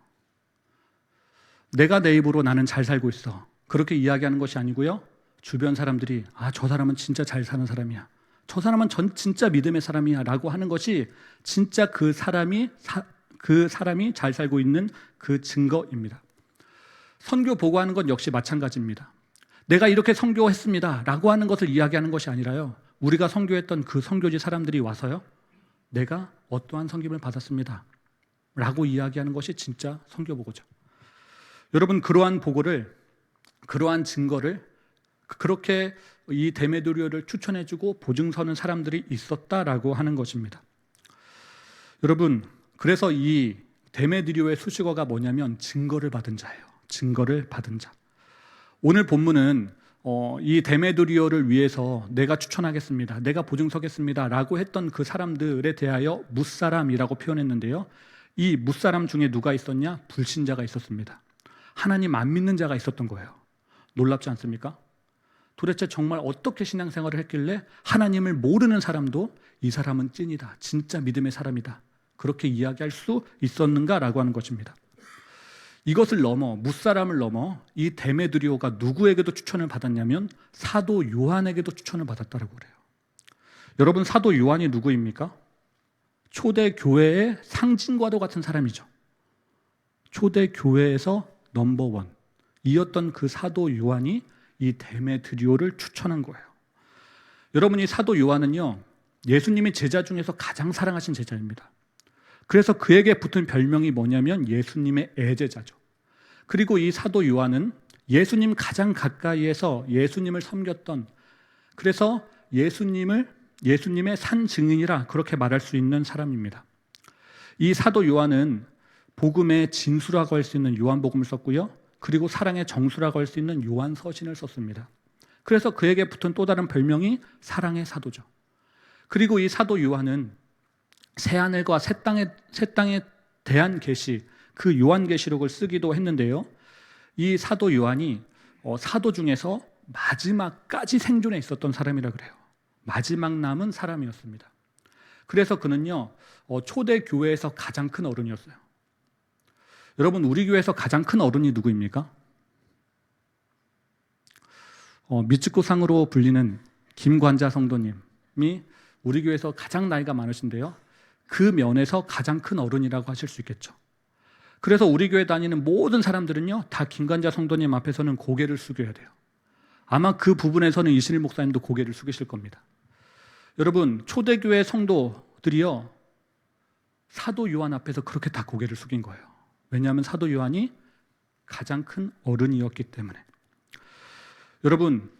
내가 내 입으로 나는 잘 살고 있어, 그렇게 이야기하는 것이 아니고요, 주변 사람들이 저 사람은 진짜 잘 사는 사람이야, 저 사람은 진짜 믿음의 사람이야 라고 하는 것이 진짜 그 사람이 잘 살고 있는 그 증거입니다. 선교 보고하는 건 역시 마찬가지입니다. 내가 이렇게 선교했습니다 라고 하는 것을 이야기하는 것이 아니라요, 우리가 선교했던 그 선교지 사람들이 와서요, 내가 어떠한 섬김을 받았습니다 라고 이야기하는 것이 진짜 선교 보고죠. 여러분, 그러한 보고를, 그러한 증거를 그렇게 이 데메드리오를 추천해주고 보증서는 사람들이 있었다라고 하는 것입니다. 여러분, 그래서 이 데메드리오의 수식어가 뭐냐면 증거를 받은 자예요. 증거를 받은 자. 오늘 본문은 이 데메드리오를 위해서 내가 추천하겠습니다, 내가 보증서겠습니다 라고 했던 그 사람들에 대하여 뭇사람이라고 표현했는데요, 이 뭇사람 중에 누가 있었냐? 불신자가 있었습니다. 하나님 안 믿는 자가 있었던 거예요. 놀랍지 않습니까? 도대체 정말 어떻게 신앙생활을 했길래 하나님을 모르는 사람도 이 사람은 찐이다, 진짜 믿음의 사람이다, 그렇게 이야기할 수 있었는가라고 하는 것입니다. 이것을 넘어, 뭇사람을 넘어 이 데메드리오가 누구에게도 추천을 받았냐면 사도 요한에게도 추천을 받았다고 그래요. 여러분, 사도 요한이 누구입니까? 초대 교회의 상징과도 같은 사람이죠. 초대 교회에서 넘버원 이었던 그 사도 요한이 이 데메드리오를 추천한 거예요. 여러분, 이 사도 요한은요, 예수님의 제자 중에서 가장 사랑하신 제자입니다. 그래서 그에게 붙은 별명이 뭐냐면 예수님의 애제자죠. 그리고 이 사도 요한은 예수님 가장 가까이에서 예수님을 섬겼던, 그래서 예수님의 산 증인이라 그렇게 말할 수 있는 사람입니다. 이 사도 요한은 복음의 진수라고 할 수 있는 요한복음을 썼고요, 그리고 사랑의 정수라고 할 수 있는 요한서신을 썼습니다. 그래서 그에게 붙은 또 다른 별명이 사랑의 사도죠. 그리고 이 사도 요한은 새하늘과 새 땅에 대한 계시, 그 요한계시록을 쓰기도 했는데요, 이 사도 요한이 사도 중에서 마지막까지 생존해 있었던 사람이라 그래요. 마지막 남은 사람이었습니다. 그래서 그는요, 초대 교회에서 가장 큰 어른이었어요. 여러분, 우리 교회에서 가장 큰 어른이 누구입니까? 미츠코상으로 불리는 김관자 성도님이 우리 교회에서 가장 나이가 많으신데요, 그 면에서 가장 큰 어른이라고 하실 수 있겠죠. 그래서 우리 교회 다니는 모든 사람들은요, 다 김관자 성도님 앞에서는 고개를 숙여야 돼요. 아마 그 부분에서는 이신일 목사님도 고개를 숙이실 겁니다. 여러분, 초대교회 성도들이요, 사도 요한 앞에서 그렇게 다 고개를 숙인 거예요. 왜냐하면 사도 요한이 가장 큰 어른이었기 때문에. 여러분,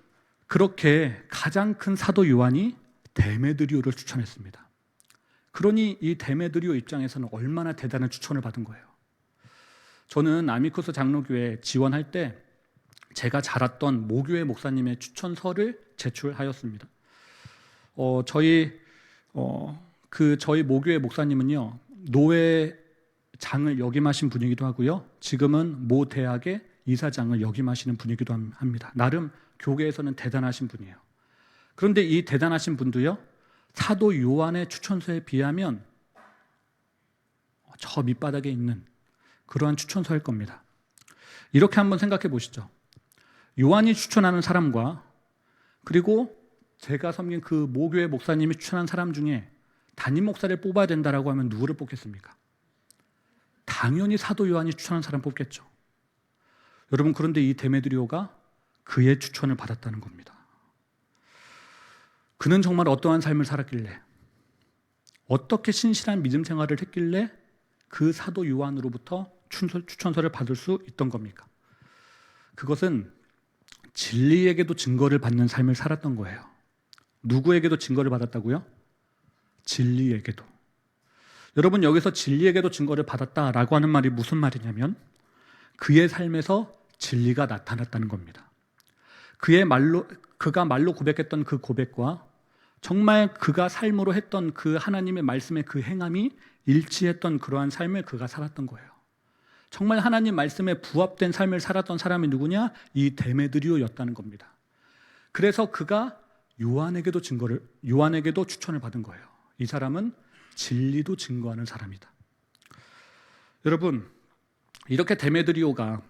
그렇게 가장 큰 사도 요한이 데메드리오를 추천했습니다. 그러니 이 데메드리오 입장에서는 얼마나 대단한 추천을 받은 거예요. 저는 아미쿠스 장로교회 지원할 때 제가 자랐던 모교회 목사님의 추천서를 제출하였습니다. 저희 모교회 목사님은요, 노회장을 역임하신 분이기도 하고요, 지금은 모 대학의 이사장을 역임하시는 분이기도 합니다. 나름 교계에서는 대단하신 분이에요. 그런데 이 대단하신 분도요, 사도 요한의 추천서에 비하면 저 밑바닥에 있는 그러한 추천서일 겁니다. 이렇게 한번 생각해 보시죠. 요한이 추천하는 사람과 그리고 제가 섬긴 그 모교회 목사님이 추천한 사람 중에 담임 목사를 뽑아야 된다라고 하면 누구를 뽑겠습니까? 당연히 사도 요한이 추천한 사람 뽑겠죠. 여러분, 그런데 이 데메드리오가 그의 추천을 받았다는 겁니다. 그는 정말 어떠한 삶을 살았길래, 어떻게 신실한 믿음 생활을 했길래 그 사도 요한으로부터 추천서를 받을 수 있던 겁니까? 그것은 진리에게도 증거를 받는 삶을 살았던 거예요. 누구에게도 증거를 받았다고요? 진리에게도. 여러분, 여기서 진리에게도 증거를 받았다라고 하는 말이 무슨 말이냐면 그의 삶에서 진리가 나타났다는 겁니다. 그가 말로 고백했던 그 고백과 정말 그가 삶으로 했던 그 하나님의 말씀의 그 행함이 일치했던 그러한 삶을 그가 살았던 거예요. 정말 하나님 말씀에 부합된 삶을 살았던 사람이 누구냐? 이 데메드리오였다는 겁니다. 그래서 그가 요한에게도 추천을 받은 거예요. 이 사람은 진리도 증거하는 사람이다. 여러분, 이렇게 데메드리오가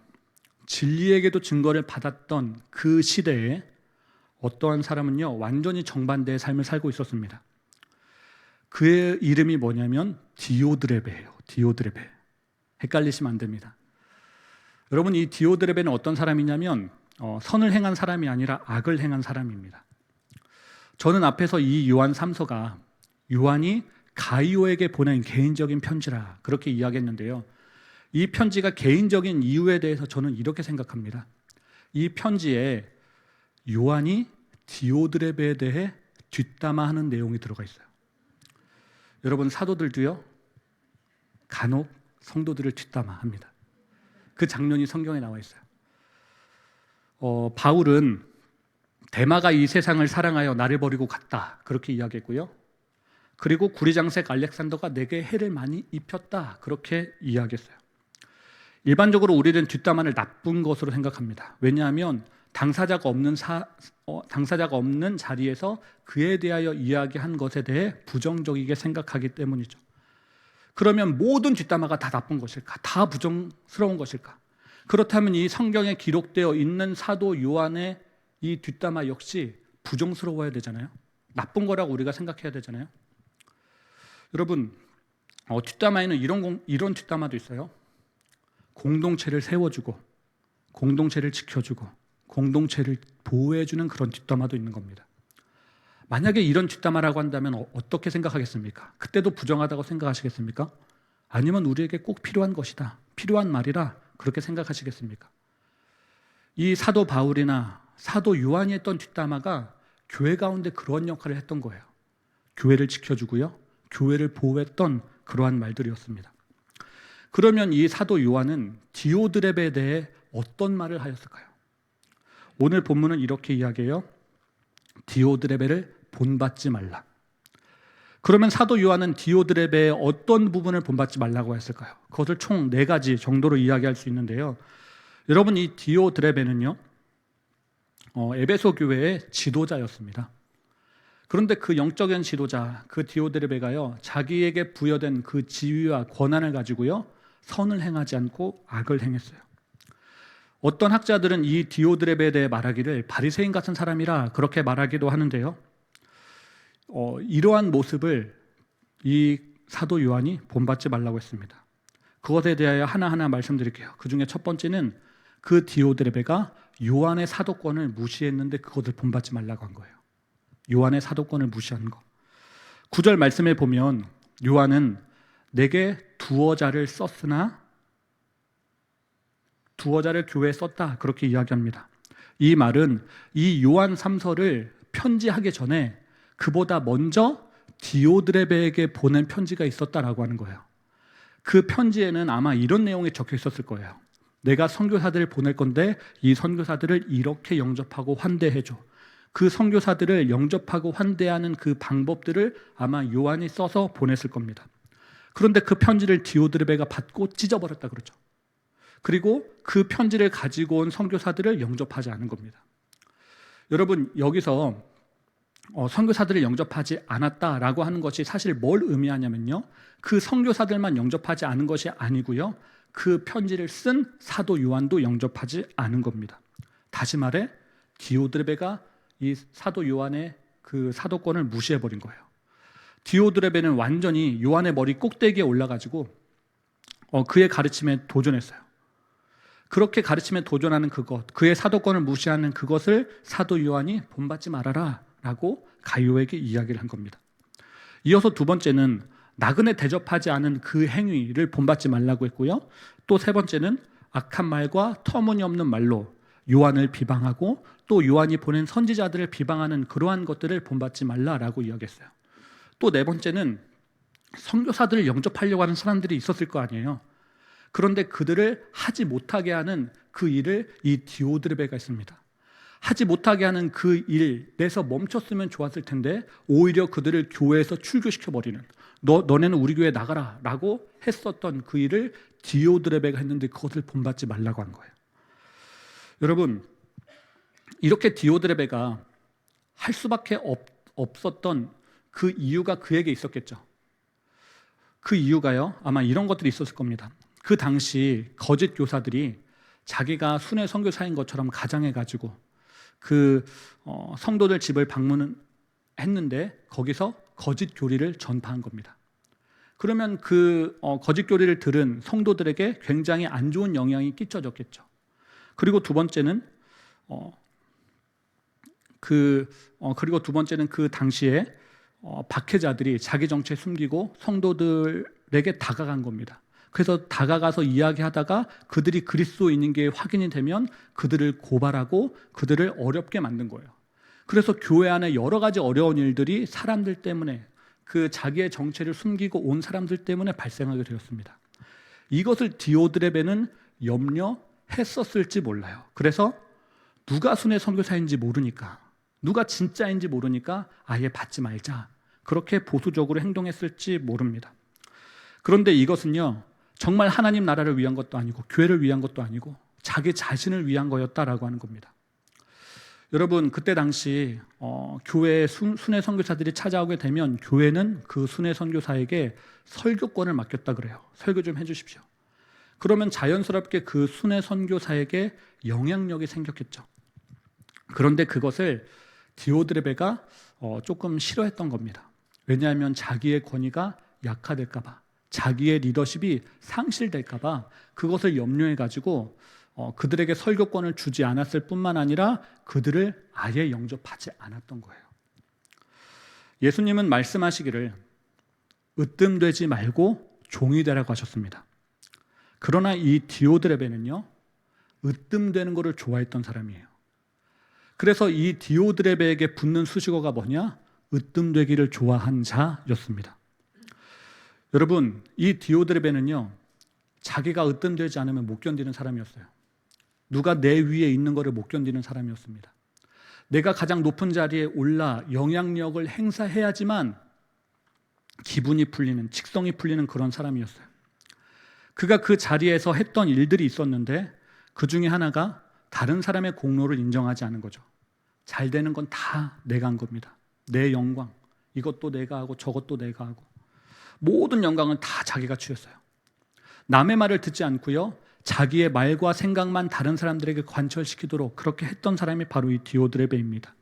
진리에게도 증거를 받았던 그 시대에 어떠한 사람은요, 완전히 정반대의 삶을 살고 있었습니다. 그의 이름이 뭐냐면 디오드레베예요. 디오드레베. 헷갈리시면 안 됩니다. 여러분, 이 디오드레베는 어떤 사람이냐면 선을 행한 사람이 아니라 악을 행한 사람입니다. 저는 앞에서 이 요한 3서가 요한이 가이오에게 보낸 개인적인 편지라 그렇게 이야기했는데요. 이 편지가 개인적인 이유에 대해서 저는 이렇게 생각합니다. 이 편지에 요한이 디오드레베에 대해 뒷담화하는 내용이 들어가 있어요. 여러분, 사도들도요, 간혹 성도들을 뒷담화합니다. 그 장면이 성경에 나와 있어요. 바울은 데마가 이 세상을 사랑하여 나를 버리고 갔다 그렇게 이야기했고요. 그리고 구리장색 알렉산더가 내게 해를 많이 입혔다 그렇게 이야기했어요. 일반적으로 우리는 뒷담화를 나쁜 것으로 생각합니다. 왜냐하면 당사자가 없는 자리에서 그에 대하여 이야기한 것에 대해 부정적이게 생각하기 때문이죠. 그러면 모든 뒷담화가 다 나쁜 것일까? 다 부정스러운 것일까? 그렇다면 이 성경에 기록되어 있는 사도 요한의 이 뒷담화 역시 부정스러워야 되잖아요. 나쁜 거라고 우리가 생각해야 되잖아요. 여러분, 뒷담화에는 이런 뒷담화도 있어요. 공동체를 세워주고 공동체를 지켜주고 공동체를 보호해주는 그런 뒷담화도 있는 겁니다. 만약에 이런 뒷담화라고 한다면 어떻게 생각하겠습니까? 그때도 부정하다고 생각하시겠습니까? 아니면 우리에게 꼭 필요한 것이다, 필요한 말이라 그렇게 생각하시겠습니까? 이 사도 바울이나 사도 요한이 했던 뒷담화가 교회 가운데 그런 역할을 했던 거예요. 교회를 지켜주고요, 교회를 보호했던 그러한 말들이었습니다. 그러면 이 사도 요한은 디오드레베에 대해 어떤 말을 하였을까요? 오늘 본문은 이렇게 이야기해요. 디오드레베를 본받지 말라. 그러면 사도 요한은 디오드레베의 어떤 부분을 본받지 말라고 했을까요? 그것을 총 4가지 정도로 이야기할 수 있는데요. 여러분, 이 디오드레베는요, 에베소 교회의 지도자였습니다. 그런데 그 영적인 지도자, 그 디오드레베가요, 자기에게 부여된 그 지위와 권한을 가지고요, 선을 행하지 않고 악을 행했어요. 어떤 학자들은 이 디오드레베에 대해 말하기를 바리새인 같은 사람이라 그렇게 말하기도 하는데요. 이러한 모습을 이 사도 요한이 본받지 말라고 했습니다. 그것에 대하여 하나하나 말씀드릴게요. 그 중에 첫 번째는 그 디오드레베가 요한의 사도권을 무시했는데 그것을 본받지 말라고 한 거예요. 요한의 사도권을 무시한 거. 9절 말씀에 보면 요한은 내게 두어자를 썼으나 두어자를 교회에 썼다 그렇게 이야기합니다. 이 말은 이 요한 3서를 편지하기 전에 그보다 먼저 디오드레베에게 보낸 편지가 있었다라고 하는 거예요. 그 편지에는 아마 이런 내용이 적혀 있었을 거예요. 내가 선교사들을 보낼 건데 이 선교사들을 이렇게 영접하고 환대해줘. 그 선교사들을 영접하고 환대하는 그 방법들을 아마 요한이 써서 보냈을 겁니다. 그런데 그 편지를 디오드레베가 받고 찢어버렸다 그러죠. 그리고 그 편지를 가지고 온 선교사들을 영접하지 않은 겁니다. 여러분, 여기서 선교사들을 영접하지 않았다라고 하는 것이 사실 뭘 의미하냐면요, 그 선교사들만 영접하지 않은 것이 아니고요, 그 편지를 쓴 사도 요한도 영접하지 않은 겁니다. 다시 말해 디오드레베가 이 사도 요한의 그 사도권을 무시해버린 거예요. 디오드레베는 완전히 요한의 머리 꼭대기에 올라가지고 그의 가르침에 도전했어요. 그렇게 가르침에 도전하는 그것, 그의 사도권을 무시하는 그것을 사도 요한이 본받지 말아라 라고 가이오에게 이야기를 한 겁니다. 이어서 두 번째는 나그네 대접하지 않은 그 행위를 본받지 말라고 했고요. 또 세 번째는 악한 말과 터무니없는 말로 요한을 비방하고 또 요한이 보낸 선지자들을 비방하는 그러한 것들을 본받지 말라라고 이야기했어요. 또 네 번째는 선교사들을 영접하려고 하는 사람들이 있었을 거 아니에요. 그런데 그들을 하지 못하게 하는 그 일을 이 디오드레베가 했습니다. 하지 못하게 하는 그 일에서 멈췄으면 좋았을 텐데 오히려 그들을 교회에서 출교시켜버리는, 너네는 우리 교회에 나가라 라고 했었던 그 일을 디오드레베가 했는데 그것을 본받지 말라고 한 거예요. 여러분, 이렇게 디오드레베가 할 수밖에 없었던 그 이유가 그에게 있었겠죠. 그 이유가요, 아마 이런 것들이 있었을 겁니다. 그 당시 거짓 교사들이 자기가 순회 선교사인 것처럼 가장해가지고 그 성도들 집을 방문했는데 거기서 거짓 교리를 전파한 겁니다. 그러면 그 거짓 교리를 들은 성도들에게 굉장히 안 좋은 영향이 끼쳐졌겠죠. 그리고 두 번째는 그 당시에 박해자들이 자기 정체 숨기고 성도들에게 다가간 겁니다. 그래서 다가가서 이야기하다가 그들이 그리스도인인 게 확인이 되면 그들을 고발하고 그들을 어렵게 만든 거예요. 그래서 교회 안에 여러 가지 어려운 일들이 사람들 때문에, 그 자기의 정체를 숨기고 온 사람들 때문에 발생하게 되었습니다. 이것을 디오드레베는 염려했었을지 몰라요. 그래서 누가 순회 선교사인지 모르니까, 누가 진짜인지 모르니까 아예 받지 말자, 그렇게 보수적으로 행동했을지 모릅니다. 그런데 이것은요, 정말 하나님 나라를 위한 것도 아니고 교회를 위한 것도 아니고 자기 자신을 위한 거였다라고 하는 겁니다. 여러분, 그때 당시 교회에 순회 선교사들이 찾아오게 되면 교회는 그 순회 선교사에게 설교권을 맡겼다 그래요. 설교 좀 해주십시오. 그러면 자연스럽게 그 순회 선교사에게 영향력이 생겼겠죠. 그런데 그것을 디오드레베가 조금 싫어했던 겁니다. 왜냐하면 자기의 권위가 약화될까 봐, 자기의 리더십이 상실될까 봐 그것을 염려해가지고 그들에게 설교권을 주지 않았을 뿐만 아니라 그들을 아예 영접하지 않았던 거예요. 예수님은 말씀하시기를 으뜸되지 말고 종이 되라고 하셨습니다. 그러나 이 디오드레베는요, 으뜸되는 것을 좋아했던 사람이에요. 그래서 이 디오드레베에게 붙는 수식어가 뭐냐? 으뜸되기를 좋아한 자였습니다. 여러분, 이 디오드레베는요, 자기가 으뜸되지 않으면 못 견디는 사람이었어요. 누가 내 위에 있는 것을 못 견디는 사람이었습니다. 내가 가장 높은 자리에 올라 영향력을 행사해야지만 기분이 풀리는, 직성이 풀리는 그런 사람이었어요. 그가 그 자리에서 했던 일들이 있었는데 그 중에 하나가 다른 사람의 공로를 인정하지 않은 거죠. 잘 되는 건 다 내가 한 겁니다. 내 영광, 이것도 내가 하고 저것도 내가 하고 모든 영광은 다 자기가 취했어요. 남의 말을 듣지 않고요, 자기의 말과 생각만 다른 사람들에게 관철시키도록 그렇게 했던 사람이 바로 이 디오드레베입니다.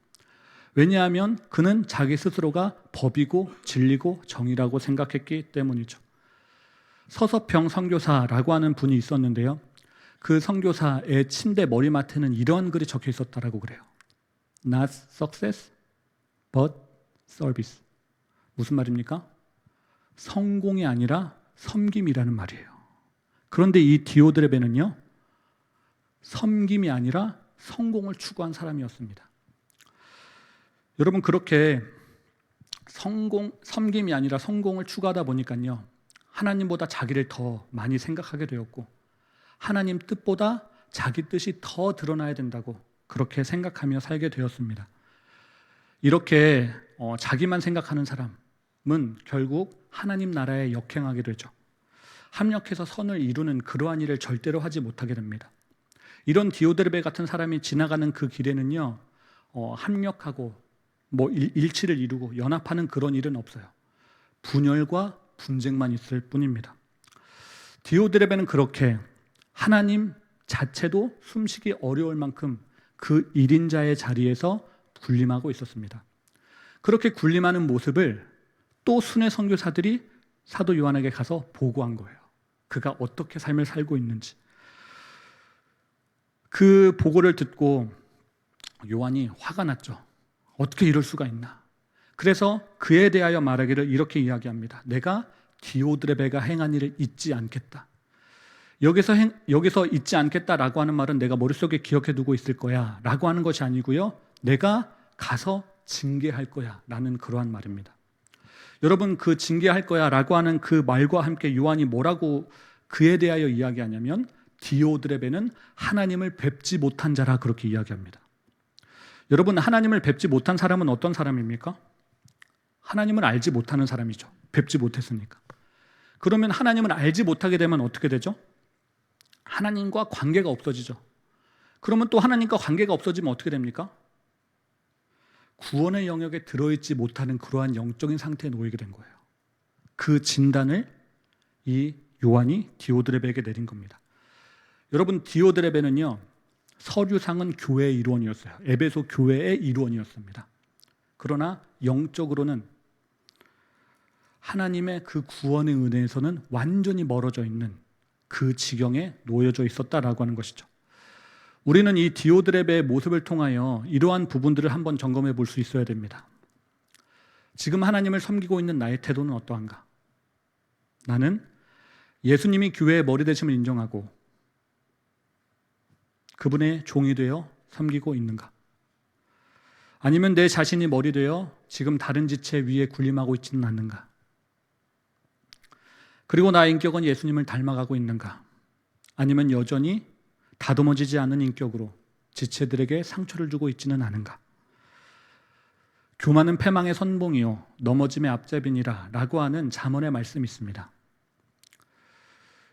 왜냐하면 그는 자기 스스로가 법이고 진리고 정의라고 생각했기 때문이죠. 서서평 선교사라고 하는 분이 있었는데요, 그 선교사의 침대 머리맡에는 이런 글이 적혀 있었다라고 그래요. Not success, but service. 무슨 말입니까? 성공이 아니라 섬김이라는 말이에요. 그런데 이 디오드레베는요, 섬김이 아니라 성공을 추구한 사람이었습니다. 여러분, 그렇게 섬김이 아니라 성공을 추구하다 보니까요, 하나님보다 자기를 더 많이 생각하게 되었고 하나님 뜻보다 자기 뜻이 더 드러나야 된다고 그렇게 생각하며 살게 되었습니다. 이렇게 자기만 생각하는 사람은 결국 하나님 나라에 역행하게 되죠. 합력해서 선을 이루는 그러한 일을 절대로 하지 못하게 됩니다. 이런 디오드레베 같은 사람이 지나가는 그 길에는요, 합력하고 일치를 이루고 연합하는 그런 일은 없어요. 분열과 분쟁만 있을 뿐입니다. 디오드레베는 그렇게 하나님 자체도 숨쉬기 어려울 만큼 그 1인자의 자리에서 군림하고 있었습니다. 그렇게 군림하는 모습을 또 순회 선교사들이 사도 요한에게 가서 보고한 거예요. 그가 어떻게 삶을 살고 있는지. 그 보고를 듣고 요한이 화가 났죠. 어떻게 이럴 수가 있나. 그래서 그에 대하여 말하기를 이렇게 이야기합니다. 내가 디오드레베가 행한 일을 잊지 않겠다. 여기서 잊지 않겠다라고 하는 말은 내가 머릿속에 기억해 두고 있을 거야 라고 하는 것이 아니고요. 내가 가서 징계할 거야 라는 그러한 말입니다. 여러분, 그 징계할 거야 라고 하는 그 말과 함께 요한이 뭐라고 그에 대하여 이야기하냐면 디오드레베는 하나님을 뵙지 못한 자라 그렇게 이야기합니다. 여러분, 하나님을 뵙지 못한 사람은 어떤 사람입니까? 하나님을 알지 못하는 사람이죠. 뵙지 못했으니까. 그러면 하나님을 알지 못하게 되면 어떻게 되죠? 하나님과 관계가 없어지죠. 그러면 또 하나님과 관계가 없어지면 어떻게 됩니까? 구원의 영역에 들어있지 못하는 그러한 영적인 상태에 놓이게 된 거예요. 그 진단을 이 요한이 디오드레베에게 내린 겁니다. 여러분, 디오드레베는요, 서류상은 교회의 일원이었어요. 에베소 교회의 일원이었습니다. 그러나 영적으로는 하나님의 그 구원의 은혜에서는 완전히 멀어져 있는 그 지경에 놓여져 있었다라고 하는 것이죠. 우리는 이 디오드레베의 모습을 통하여 이러한 부분들을 한번 점검해 볼 수 있어야 됩니다. 지금 하나님을 섬기고 있는 나의 태도는 어떠한가? 나는 예수님이 교회의 머리 되심을 인정하고 그분의 종이 되어 섬기고 있는가? 아니면 내 자신이 머리 되어 지금 다른 지체 위에 군림하고 있지는 않는가? 그리고 나의 인격은 예수님을 닮아가고 있는가? 아니면 여전히 다듬어지지 않은 인격으로 지체들에게 상처를 주고 있지는 않은가? 교만은 패망의 선봉이요 넘어짐의 앞잡이니라 라고 하는 잠언의 말씀이 있습니다.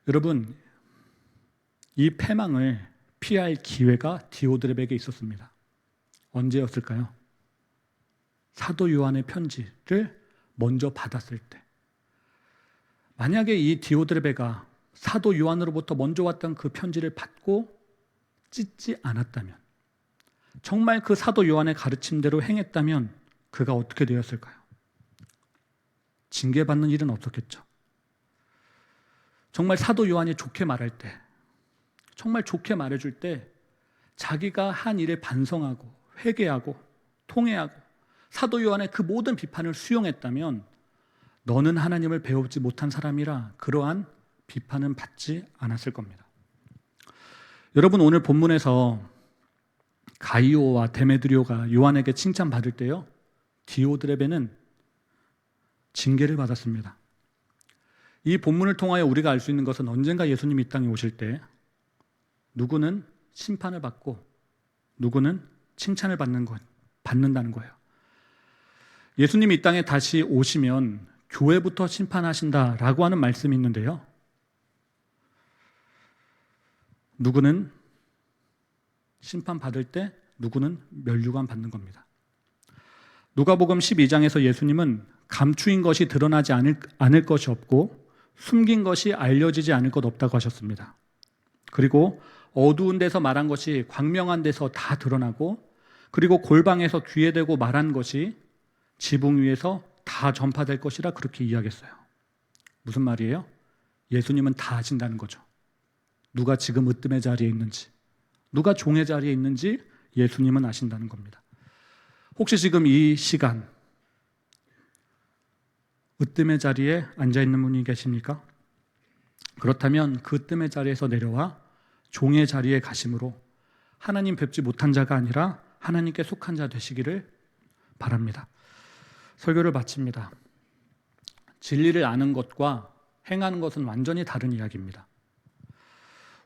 여러분, 이 패망을 피할 기회가 디오드레베에게 있었습니다. 언제였을까요? 사도 요한의 편지를 먼저 받았을 때. 만약에 이 디오드레베가 사도 요한으로부터 먼저 왔던 그 편지를 받고 찢지 않았다면, 정말 그 사도 요한의 가르침대로 행했다면 그가 어떻게 되었을까요? 징계받는 일은 없었겠죠. 정말 사도 요한이 좋게 말할 때, 정말 좋게 말해줄 때 자기가 한 일에 반성하고 회개하고 통회하고 사도 요한의 그 모든 비판을 수용했다면 너는 하나님을 배우지 못한 사람이라 그러한 비판은 받지 않았을 겁니다. 여러분, 오늘 본문에서 가이오와 데메드리오가 요한에게 칭찬받을 때요, 디오드레베는 징계를 받았습니다. 이 본문을 통하여 우리가 알 수 있는 것은 언젠가 예수님이 이 땅에 오실 때 누구는 심판을 받고 누구는 칭찬을 받는다는 거예요. 예수님이 이 땅에 다시 오시면 교회부터 심판하신다라고 하는 말씀이 있는데요, 누구는 심판받을 때 누구는 면류관 받는 겁니다. 누가복음 12장에서 예수님은 감추인 것이 드러나지 않을 것이 없고 숨긴 것이 알려지지 않을 것 없다고 하셨습니다. 그리고 어두운 데서 말한 것이 광명한 데서 다 드러나고, 그리고 골방에서 귀에 대고 말한 것이 지붕 위에서 다 전파될 것이라 그렇게 이야기했어요. 무슨 말이에요? 예수님은 다 아신다는 거죠. 누가 지금 으뜸의 자리에 있는지, 누가 종의 자리에 있는지 예수님은 아신다는 겁니다. 혹시 지금 이 시간 으뜸의 자리에 앉아있는 분이 계십니까? 그렇다면 그 으뜸의 자리에서 내려와 종의 자리에 가심으로 하나님 뵙지 못한 자가 아니라 하나님께 속한 자 되시기를 바랍니다. 설교를 마칩니다. 진리를 아는 것과 행하는 것은 완전히 다른 이야기입니다.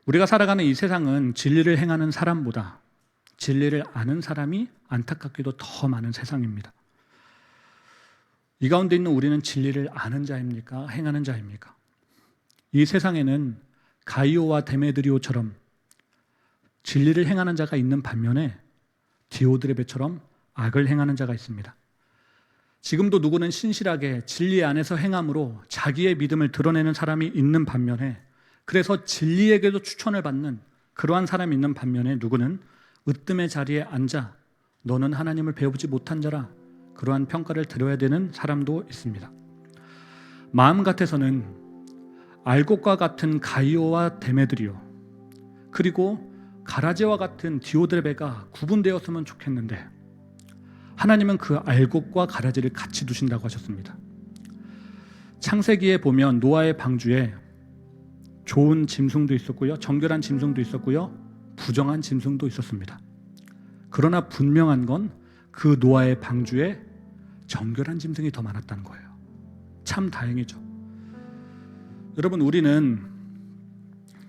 우리가 살아가는 이 세상은 진리를 행하는 사람보다 진리를 아는 사람이 안타깝게도 더 많은 세상입니다. 이 가운데 있는 우리는 진리를 아는 자입니까? 행하는 자입니까? 이 세상에는 가이오와 데메드리오처럼 진리를 행하는 자가 있는 반면에 디오드레베처럼 악을 행하는 자가 있습니다. 지금도 누구는 신실하게 진리 안에서 행함으로 자기의 믿음을 드러내는 사람이 있는 반면에, 그래서 진리에게도 추천을 받는 그러한 사람이 있는 반면에 누구는 으뜸의 자리에 앉아 너는 하나님을 배우지 못한 자라 그러한 평가를 들어야 되는 사람도 있습니다. 마음 같아서는 알곡과 같은 가이오와 데메드리오, 그리고 가라제와 같은 디오드레베가 구분되었으면 좋겠는데 하나님은 그 알곡과 가라지를 같이 두신다고 하셨습니다. 창세기에 보면 노아의 방주에 좋은 짐승도 있었고요, 정결한 짐승도 있었고요, 부정한 짐승도 있었습니다. 그러나 분명한 건 그 노아의 방주에 정결한 짐승이 더 많았다는 거예요. 참 다행이죠. 여러분, 우리는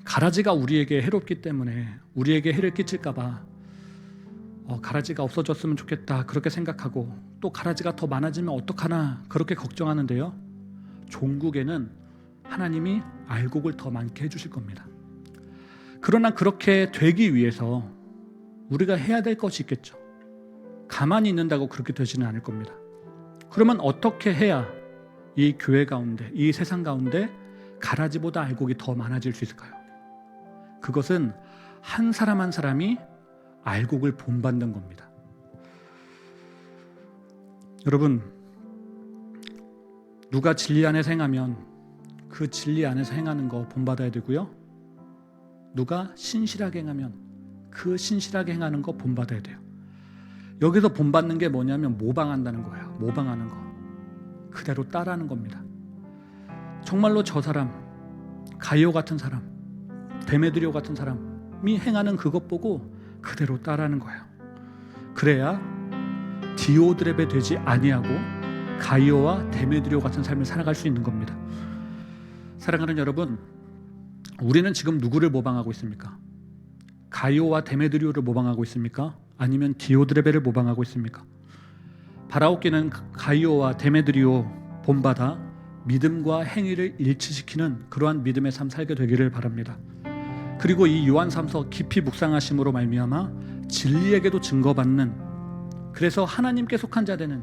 가라지가 우리에게 해롭기 때문에, 우리에게 해를 끼칠까 봐 가라지가 없어졌으면 좋겠다 그렇게 생각하고, 또 가라지가 더 많아지면 어떡하나 그렇게 걱정하는데요, 종국에는 하나님이 알곡을 더 많게 해주실 겁니다. 그러나 그렇게 되기 위해서 우리가 해야 될 것이 있겠죠. 가만히 있는다고 그렇게 되지는 않을 겁니다. 그러면 어떻게 해야 이 교회 가운데, 이 세상 가운데 가라지보다 알곡이 더 많아질 수 있을까요? 그것은 한 사람 한 사람이 알곡을 본받는 겁니다. 여러분, 누가 진리 안에서 행하면 그 진리 안에서 행하는 거 본받아야 되고요, 누가 신실하게 행하면 그 신실하게 행하는 거 본받아야 돼요. 여기서 본받는 게 뭐냐면 모방한다는 거예요. 모방하는 거, 그대로 따라하는 겁니다. 정말로 저 사람, 가이오 같은 사람, 데메드리오 같은 사람이 행하는 그것 보고 그대로 따라하는 거예요. 그래야 디오드레베 되지 아니하고 가이오와 데메드리오 같은 삶을 살아갈 수 있는 겁니다. 사랑하는 여러분, 우리는 지금 누구를 모방하고 있습니까? 가이오와 데메드리오를 모방하고 있습니까? 아니면 디오드레베를 모방하고 있습니까? 바라옵기는 가이오와 데메드리오 본받아 믿음과 행위를 일치시키는 그러한 믿음의 삶 살게 되기를 바랍니다. 그리고 이 요한삼서 깊이 묵상하심으로 말미암아 진리에게도 증거받는, 그래서 하나님께 속한 자 되는,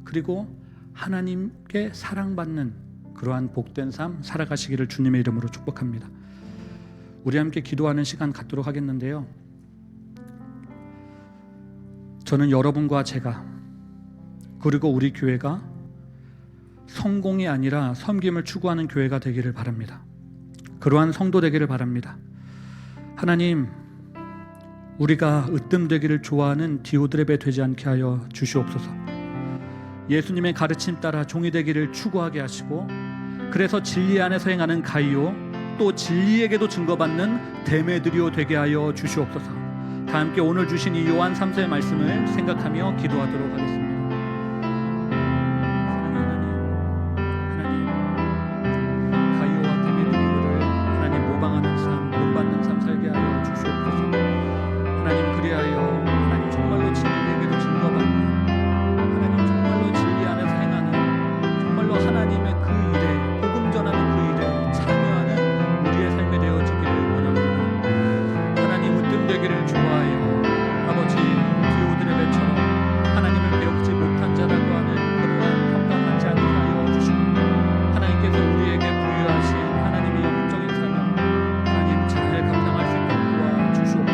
그리고 하나님께 사랑받는 그러한 복된 삶 살아가시기를 주님의 이름으로 축복합니다. 우리 함께 기도하는 시간 갖도록 하겠는데요, 저는 여러분과 제가, 그리고 우리 교회가 성공이 아니라 섬김을 추구하는 교회가 되기를 바랍니다. 그러한 성도 되기를 바랍니다. 하나님, 우리가 으뜸되기를 좋아하는 디오드레베 되지 않게 하여 주시옵소서. 예수님의 가르침 따라 종이 되기를 추구하게 하시고, 그래서 진리 안에서 행하는 가이오, 또 진리에게도 증거받는 데메드리오 되게 하여 주시옵소서. 다 함께 오늘 주신 이 요한 3서의 말씀을 생각하며 기도하도록 하겠습니다. 하나님, 가이오와 데메드리오를 하나님 모방하는 삶, 본받는 삶 살게 하여 주시옵소서. 하나님, 그리하여 하나님 정말로 진리에게도 증거받는, 하나님 정말로 진리 안에서 행하는, 정말로 하나님의 그 일에, 복음 전하는 그 일에 참여하는 우리의 삶이 되어지기를 원합니다. 하나님, 으뜸되기를 좋아하여 아버지 디오드레베처럼 하나님을 배우지 못한 자라고 하는 그러한 평가하지 않게 하여 주시고, 하나님께서 우리에게 부여하신 하나님의 영적인 사명, 하나님 잘 감당할 수 있도록 도와주시옵소서.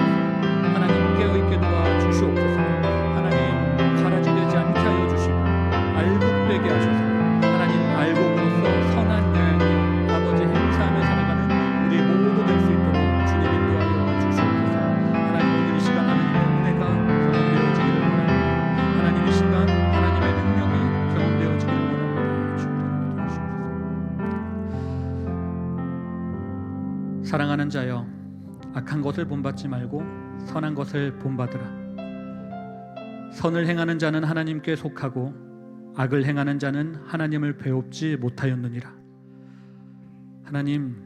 하나님 깨어있게 도와주시옵소서. 하나님 가라지 되지 않게 하여 주시고 알곡되게 하셔서 하나님 알곡으로서 선한 여행을 아버지 행사하며 살아가는 우리 모두 될 수 있도록 주님 인도하여 주시옵소서. 하나님, 오늘 이 시간 하나님의 은혜가 경험되어지기를 원합니다. 하나님, 이 시간 하나님의 능력이 경험되어지기를 원합니다. 주님 도와주시옵소서. 사랑하는 자여, 악한 것을 본받지 말고 선한 것을 본받으라. 선을 행하는 자는 하나님께 속하고 악을 행하는 자는 하나님을 배웁지 못하였느니라. 하나님,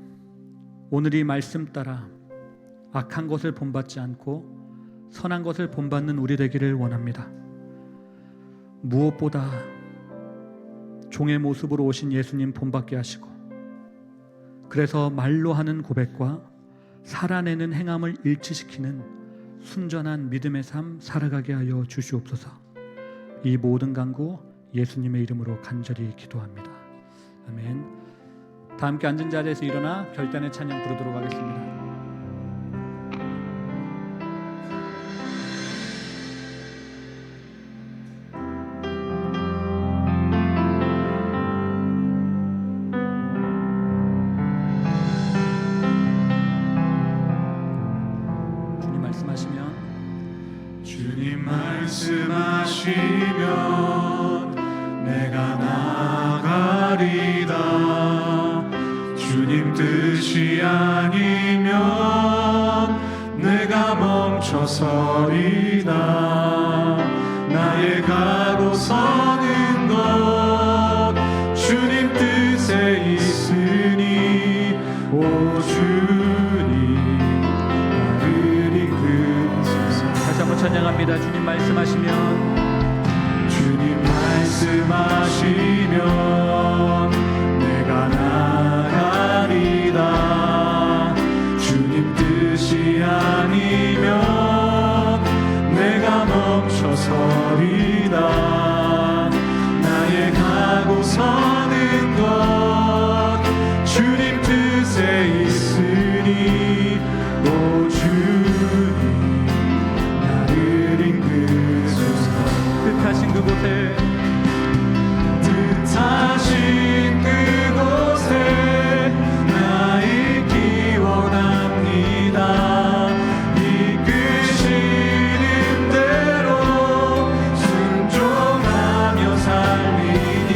오늘 이 말씀 따라 악한 것을 본받지 않고 선한 것을 본받는 우리 되기를 원합니다. 무엇보다 종의 모습으로 오신 예수님 본받게 하시고, 그래서 말로 하는 고백과 살아내는 행함을 일치시키는 순전한 믿음의 삶 살아가게 하여 주시옵소서. 이 모든 간구 예수님의 이름으로 간절히 기도합니다. 아멘. 다 함께 앉은 자리에서 일어나 결단의 찬양 부르도록 하겠습니다. 주님 말씀하시면 주님 말씀하시면 내가 나가리다. 주님 뜻이 아니면 내가 멈춰서리다. 나의 가고 서는 것 주님 뜻에 있으니 오 주님 나를 이끄소서. 다시 한번 찬양합니다. 주님 말씀하시면 주님 말씀하시면 내가 나가리다. 주님 뜻이 아니면 내가 멈춰서리다. 나의 가고 서는 것 주님 뜻에 있으니 오 주님 나를 이끄소서. 뜻하신 그곳에 뜻하신 그곳에 나 있기 원합니다. 이끄시는 대로 순종하며 살리니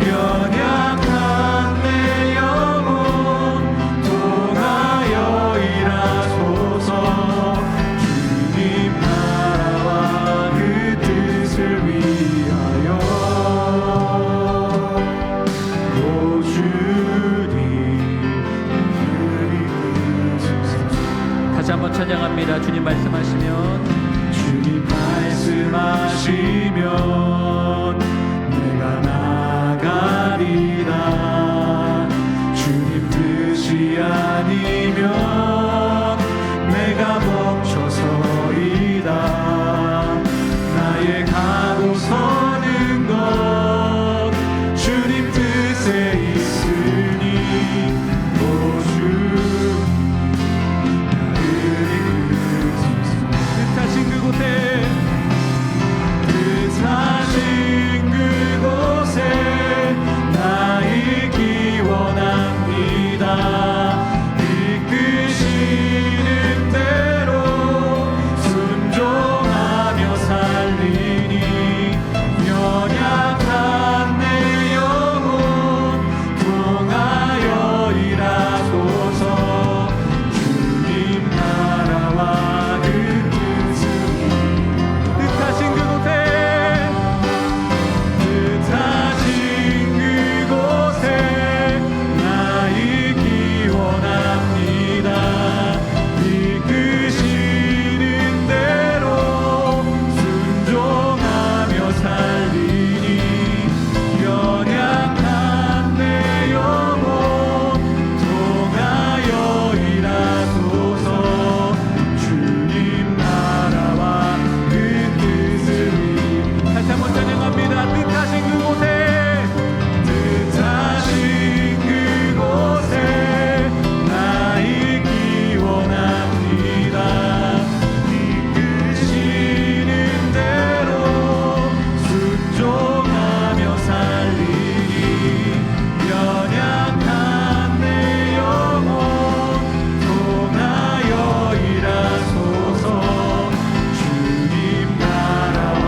연약한 내 영혼 통하여 일하소서. 주님 나라와 그 뜻을 위하여 오 주님 나를 이끄소서. 다시 한번 찬양합니다. 주님 말씀하시면 주님 말씀하시면 내가 나가리라. 주님 뜻이 아니면 내가 멈춰서리다. 나의 가고 서는 것 주님 뜻에 있으니 오 주님 나를 이끄소서. 뜻하신 그곳에 뜻하신 그곳에 나 있기 원합니다. 이끄시는 대로 순종하며 살리니 연약한 내 영혼 통하여 일하소서. 주님 나라와 그 뜻을 뜻하신 그곳에 뜻하신 그곳에 나 있기 원합니다. 이끄시는 대로 순종하며 살리니 연약한 내 영혼 통하여 일하소서. 주님 나라와 그 뜻을 다시 한번 찬양합니다. 뜻하신 그곳에 뜻하신 그곳에 나 있기 원합니다. 이끄시는 대로 순종하며 살리니 연약한 내 영혼 통하여 일하소서. 주님 나라와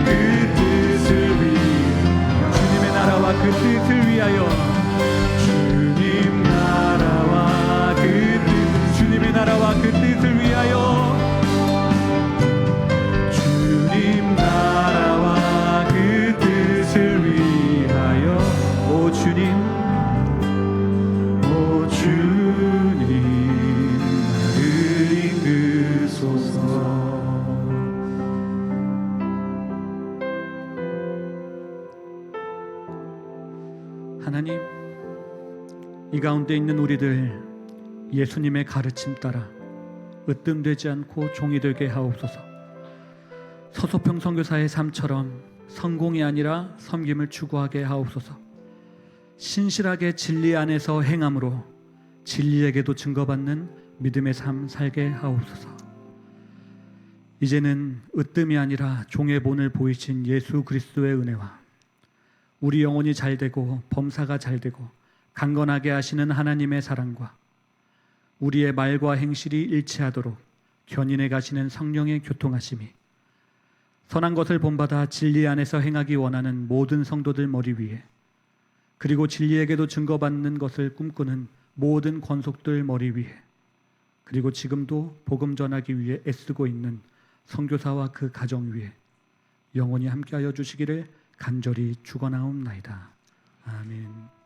그 뜻을 위하여 주님의 나라와 그 뜻을 위하여 주님 나라와 그 뜻 주님의 나라와 그 뜻을 위하여 주님 나라와 그 뜻을 위하여 오 주님 나를 이끄소서. 하나님, 이 가운데 있는 우리들 예수님의 가르침 따라 으뜸되지 않고 종이 되게 하옵소서. 서소평 선교사의 삶처럼 성공이 아니라 섬김을 추구하게 하옵소서. 신실하게 진리 안에서 행함으로 진리에게도 증거받는 믿음의 삶 살게 하옵소서. 이제는 으뜸이 아니라 종의 본을 보이신 예수 그리스도의 은혜와 우리 영혼이 잘되고 범사가 잘되고 강건하게 하시는 하나님의 사랑과 우리의 말과 행실이 일치하도록 견인해 가시는 성령의 교통하심이 선한 것을 본받아 진리 안에서 행하기 원하는 모든 성도들 머리 위에 그리고 진리에게도 증거받는 것을 꿈꾸는 모든 권속들 머리 위에, 그리고 지금도 복음 전하기 위해 애쓰고 있는 선교사와 그 가정 위에 영원히 함께하여 주시기를 간절히 축원하옵나이다. 아멘.